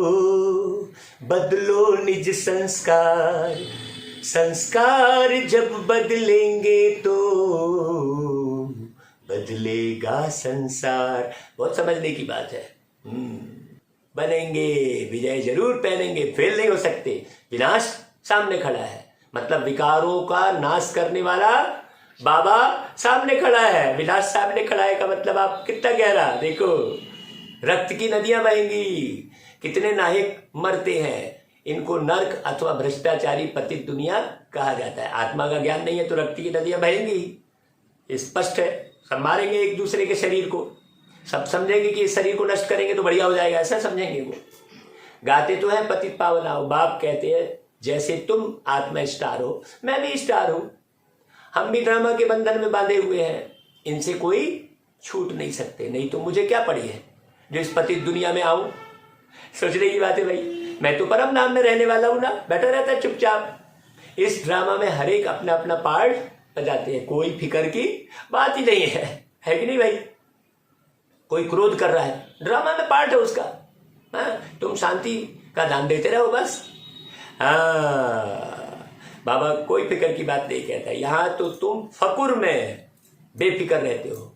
बदलो निज संस्कार, संस्कार जब बदलेंगे तो बदलेगा संसार। बहुत समझने की बात है। बनेंगे, विजय जरूर पहनेंगे, फेल नहीं हो सकते। विनाश सामने खड़ा है, मतलब विकारों का नाश करने वाला बाबा सामने खड़ा है। विनाश सामने खड़ा है का मतलब आप कितना गहरा देखो, रक्त की नदियां बहेंगी, कितने नायक मरते हैं। इनको नर्क अथवा भ्रष्टाचारी पतित दुनिया कहा जाता है। आत्मा का ज्ञान नहीं है तो रक्त की नदियां बहेंगी, स्पष्ट है। सब मारेंगे एक दूसरे के शरीर को, सब समझेंगे कि इस शरीर को नष्ट करेंगे तो बढ़िया हो जाएगा, ऐसा समझेंगे वो। गाते तो है पतित पावन आओ, बाप कहते हैं जैसे तुम आत्मा स्टार हो, मैं भी स्टार हूं, हम भी ड्रामा के बंधन में बांधे हुए हैं, इनसे कोई छूट नहीं सकते। नहीं तो मुझे क्या पड़ी है जो इस पतित दुनिया में आऊं। सोचने की बात है भाई, मैं तो परम नाम में रहने वाला हूं ना, बैठा रहता है चुपचाप। इस ड्रामा में हर एक अपना अपना पार्ट बजाते हैं, कोई फिक्र की बात ही नहीं है कि नहीं भाई। कोई क्रोध कर रहा है, ड्रामा में पार्ट है उसका। हाँ, तुम शांति का दान देते रहो बस। हाँ, बाबा कोई फिक्र की बात नहीं कहता, यहां तो तुम फकुर में बेफिक्र रहते हो।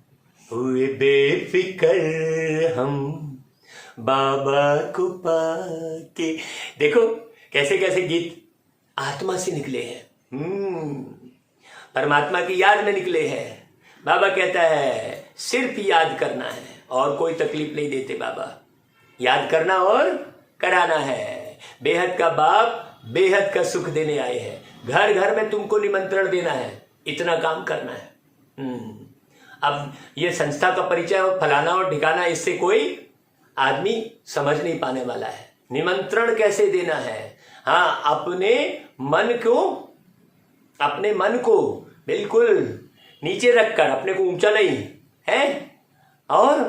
हुए बेफिक्र हम बाबा को पाके। देखो कैसे कैसे गीत आत्मा से निकले हैं, परमात्मा की याद में निकले हैं। बाबा कहता है सिर्फ याद करना है और कोई तकलीफ नहीं देते बाबा, याद करना और कराना है। बेहद का बाप बेहद का सुख देने आए हैं, घर घर में तुमको निमंत्रण देना है, इतना काम करना है। अब ये संस्था का परिचय और फलाना और ठिकाना इससे कोई आदमी समझ नहीं पाने वाला है। निमंत्रण कैसे देना है, हाँ, अपने मन को बिल्कुल नीचे रखकर, अपने को ऊंचा नहीं है, और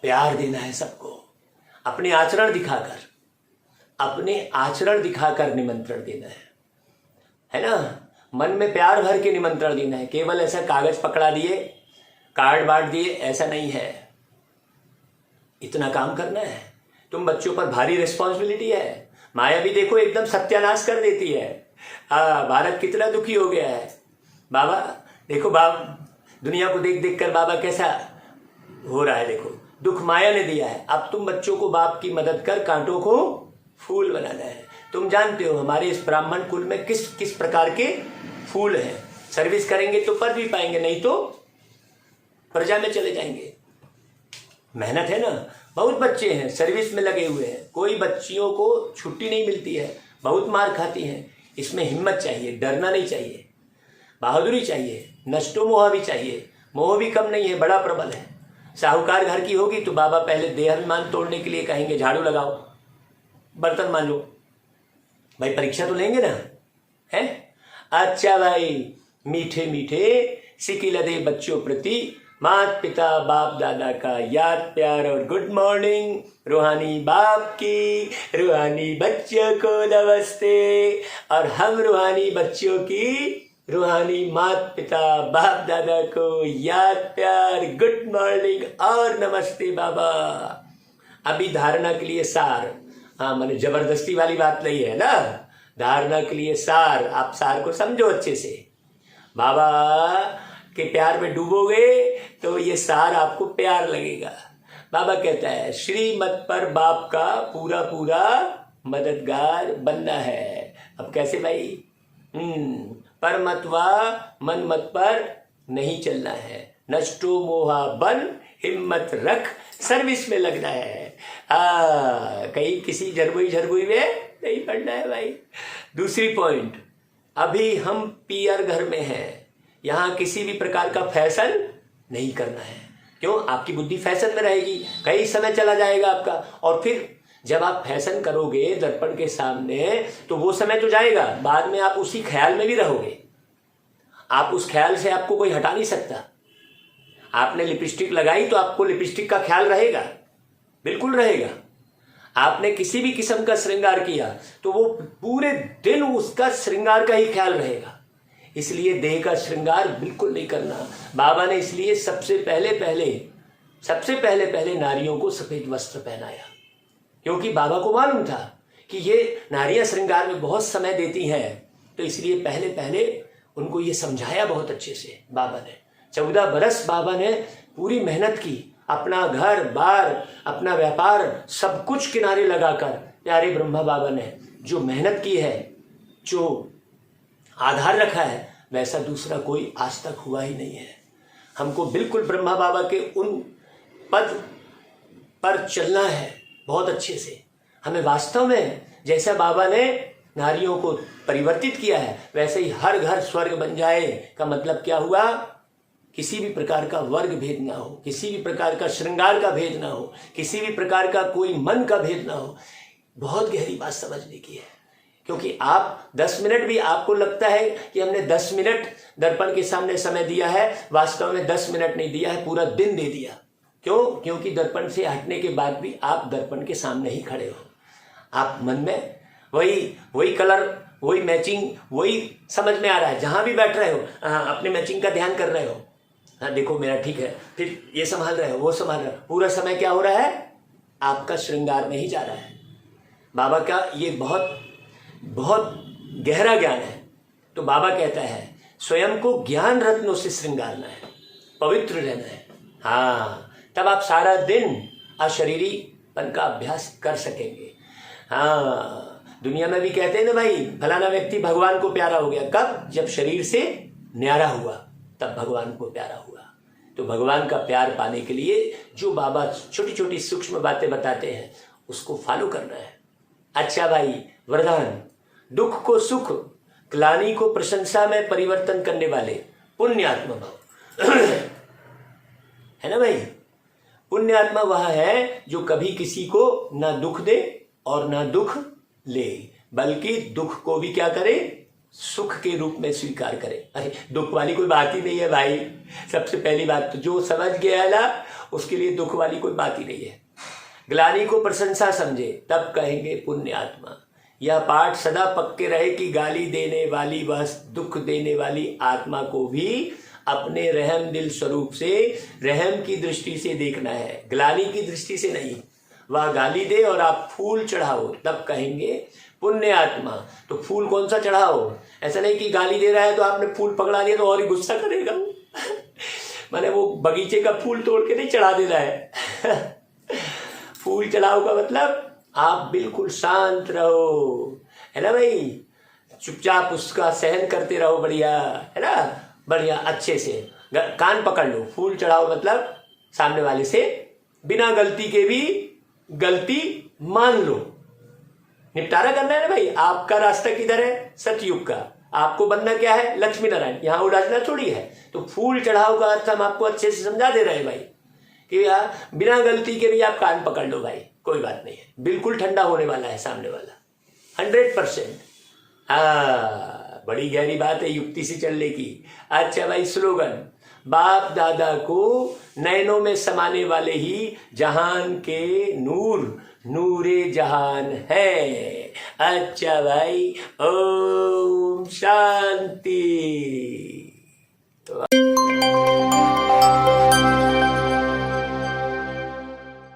प्यार देना है सबको, अपने आचरण दिखाकर निमंत्रण देना है ना। मन में प्यार भर के निमंत्रण देना है, केवल ऐसा कागज पकड़ा दिए, कार्ड बांट दिए, ऐसा नहीं है। इतना काम करना है। तुम बच्चों पर भारी रिस्पॉन्सिबिलिटी है। माया भी देखो एकदम सत्यानाश कर देती है। भारत कितना दुखी हो गया है। बाबा देखो, दुनिया को देख देख कर बाबा कैसा हो रहा है, देखो दुख माया ने दिया है। अब तुम बच्चों को बाप की मदद कर कांटों को फूल बनाना है। तुम जानते हो हमारे इस ब्राह्मण कुल में किस किस प्रकार के फूल हैं। सर्विस करेंगे तो पद भी पाएंगे, नहीं तो प्रजा में चले जाएंगे। मेहनत है ना, बहुत बच्चे हैं सर्विस में लगे हुए हैं, कोई बच्चियों को छुट्टी नहीं मिलती है, बहुत मार खाती हैं। इसमें हिम्मत चाहिए, डरना नहीं चाहिए, बहादुरी चाहिए, नष्टो मोह भी चाहिए। मोह भी कम नहीं है, बड़ा प्रबल है। साहूकार घर की होगी तो बाबा पहले देहाभिमान तोड़ने के लिए कहेंगे झाड़ू लगाओ, बर्तन मान लो। भाई परीक्षा तो लेंगे ना, है? अच्छा भाई, मीठे मीठे सिकिलदे बच्चों प्रति माता पिता बाप दादा का याद प्यार और गुड मॉर्निंग। रूहानी बाप की रूहानी बच्चों को नमस्ते, और हम रूहानी बच्चों की रूहानी माता पिता बाप दादा को याद प्यार गुड मॉर्निंग और नमस्ते बाबा। अभी धारणा के लिए सार, हाँ मैंने जबरदस्ती वाली बात नहीं है ना, धारणा के लिए सार, आप सार को समझो अच्छे से। बाबा के प्यार में डूबोगे तो ये सार आपको प्यार लगेगा। बाबा कहता है श्रीमत पर बाप का पूरा पूरा मददगार बनना है। अब कैसे भाई? पर मत वा मन मत पर नहीं चलना है, नष्टो मोहा बन हिम्मत रख सर्विस में लगना है। कहीं किसी झरगुई में नहीं पड़ना है भाई। दूसरी पॉइंट, अभी हम पीयर घर में हैं, यहाँ किसी भी प्रकार का फैशन नहीं करना है। क्यों? आपकी बुद्धि फैशन में रहेगी, कई समय चला जाएगा आपका, और फिर जब आप फैशन करोगे दर्पण के सामने तो वो समय तो जाएगा, बाद में आप उसी ख्याल में भी रहोगे। आप उस ख्याल से आपको कोई हटा नहीं सकता। आपने लिपस्टिक लगाई तो आपको लिपस्टिक का ख्याल रहेगा, बिल्कुल रहेगा। आपने किसी भी किस्म का श्रृंगार किया तो वो पूरे दिन उसका श्रृंगार का ही ख्याल रहेगा। इसलिए देह का श्रृंगार बिल्कुल नहीं करना। बाबा ने इसलिए सबसे पहले नारियों को सफेद वस्त्र पहनाया, क्योंकि बाबा को मालूम था कि ये नारियां श्रृंगार में बहुत समय देती हैं, तो इसलिए पहले उनको ये समझाया बहुत अच्छे से बाबा ने। 14 बरस बाबा ने पूरी मेहनत की, अपना घर बार अपना व्यापार सब कुछ किनारे लगाकर प्यारे ब्रह्मा बाबा ने जो मेहनत की है, जो आधार रखा है, वैसा दूसरा कोई आज तक हुआ ही नहीं है। हमको बिल्कुल ब्रह्मा बाबा के उन पद पर चलना है बहुत अच्छे से। हमें वास्तव में जैसा बाबा ने नारियों को परिवर्तित किया है वैसे ही हर घर स्वर्ग बन जाए का मतलब क्या हुआ? किसी भी प्रकार का वर्ग भेद ना हो, किसी भी प्रकार का श्रृंगार का भेद ना हो, किसी भी प्रकार का कोई मन का भेद ना हो। बहुत गहरी बात समझने की है, क्योंकि आप 10 मिनट भी आपको लगता है कि हमने 10 मिनट दर्पण के सामने समय दिया है, वास्तव में 10 मिनट नहीं दिया है, पूरा दिन दे दिया। क्यों? क्योंकि दर्पण से हटने के बाद भी आप दर्पण के सामने ही खड़े हो। आप मन में वही कलर, वही मैचिंग, वही समझ में आ रहा है। जहां भी बैठ रहे हो अपने मैचिंग का ध्यान कर रहे हो। हाँ देखो मेरा ठीक है, फिर ये संभाल रहे हो, वो संभाल रहे हो, पूरा समय क्या हो रहा है? आपका श्रृंगार में ही जा रहा है। बाबा का ये बहुत बहुत गहरा ज्ञान है। तो बाबा कहता है स्वयं को ज्ञान रत्नों से श्रृंगारना है, पवित्र रहना है। हाँ, तब आप सारा दिन अशरीरीपन का अभ्यास कर सकेंगे। हाँ, दुनिया में भी कहते हैं ना भाई, फलाना व्यक्ति भगवान को प्यारा हो गया। कब? जब शरीर से न्यारा हुआ, तब भगवान को प्यारा हुआ। तो भगवान का प्यार पाने के लिए जो बाबा छोटी छोटी सूक्ष्म बातें बताते हैं उसको फॉलो करना है। अच्छा भाई, वरदान, दुख को सुख, ग्लानि को प्रशंसा में परिवर्तन करने वाले पुण्यात्मा भाव है ना भाई। पुण्यात्मा वह है जो कभी किसी को ना दुख दे और ना दुख ले, बल्कि दुख को भी क्या करे? सुख के रूप में स्वीकार करे। अरे दुख वाली कोई बात ही नहीं है भाई। सबसे पहली बात तो जो समझ गया ना उसके लिए दुख वाली कोई बात ही नहीं है। ग्लानि को प्रशंसा समझे तब कहेंगे पुण्य आत्मा। यह पाठ सदा पक्के रहे कि गाली देने वाली वह दुख देने वाली आत्मा को भी अपने रहम दिल स्वरूप से रहम की दृष्टि से देखना है, ग्लानि की दृष्टि से नहीं। वह गाली दे और आप फूल चढ़ाओ तब कहेंगे पुण्य आत्मा। तो फूल कौन सा चढ़ाओ? ऐसा नहीं कि गाली दे रहा है तो आपने फूल पकड़ा लिया तो और ही गुस्सा करेगा मैंने वो बगीचे का फूल तोड़ के नहीं चढ़ा देना है फूल चढ़ाओ का मतलब आप बिल्कुल शांत रहो, है ना भाई। चुपचाप उसका सहन करते रहो, बढ़िया है ना, बढ़िया अच्छे से कान पकड़ लो। फूल चढ़ाओ मतलब सामने वाले से बिना गलती के भी गलती मान लो, निपटारा करना है ना भाई। आपका रास्ता किधर है? सतयुग का। आपको बनना क्या है? लक्ष्मी नारायण। यहाँ उड़ाना थोड़ी है। तो फूल चढ़ाओ का अर्थ हम आपको अच्छे से समझा दे रहे हैं भाई, कि बिना गलती के भी आप कान पकड़ लो भाई, कोई बात नहीं है। बिल्कुल ठंडा होने वाला है सामने वाला, 100%। बड़ी गहरी बात है युक्ति से चलने की। अच्छा भाई, स्लोगन, बाप दादा को नैनों में समाने वाले ही जहान के नूर, नूरे जहान है। अच्छा भाई, ओम शांति।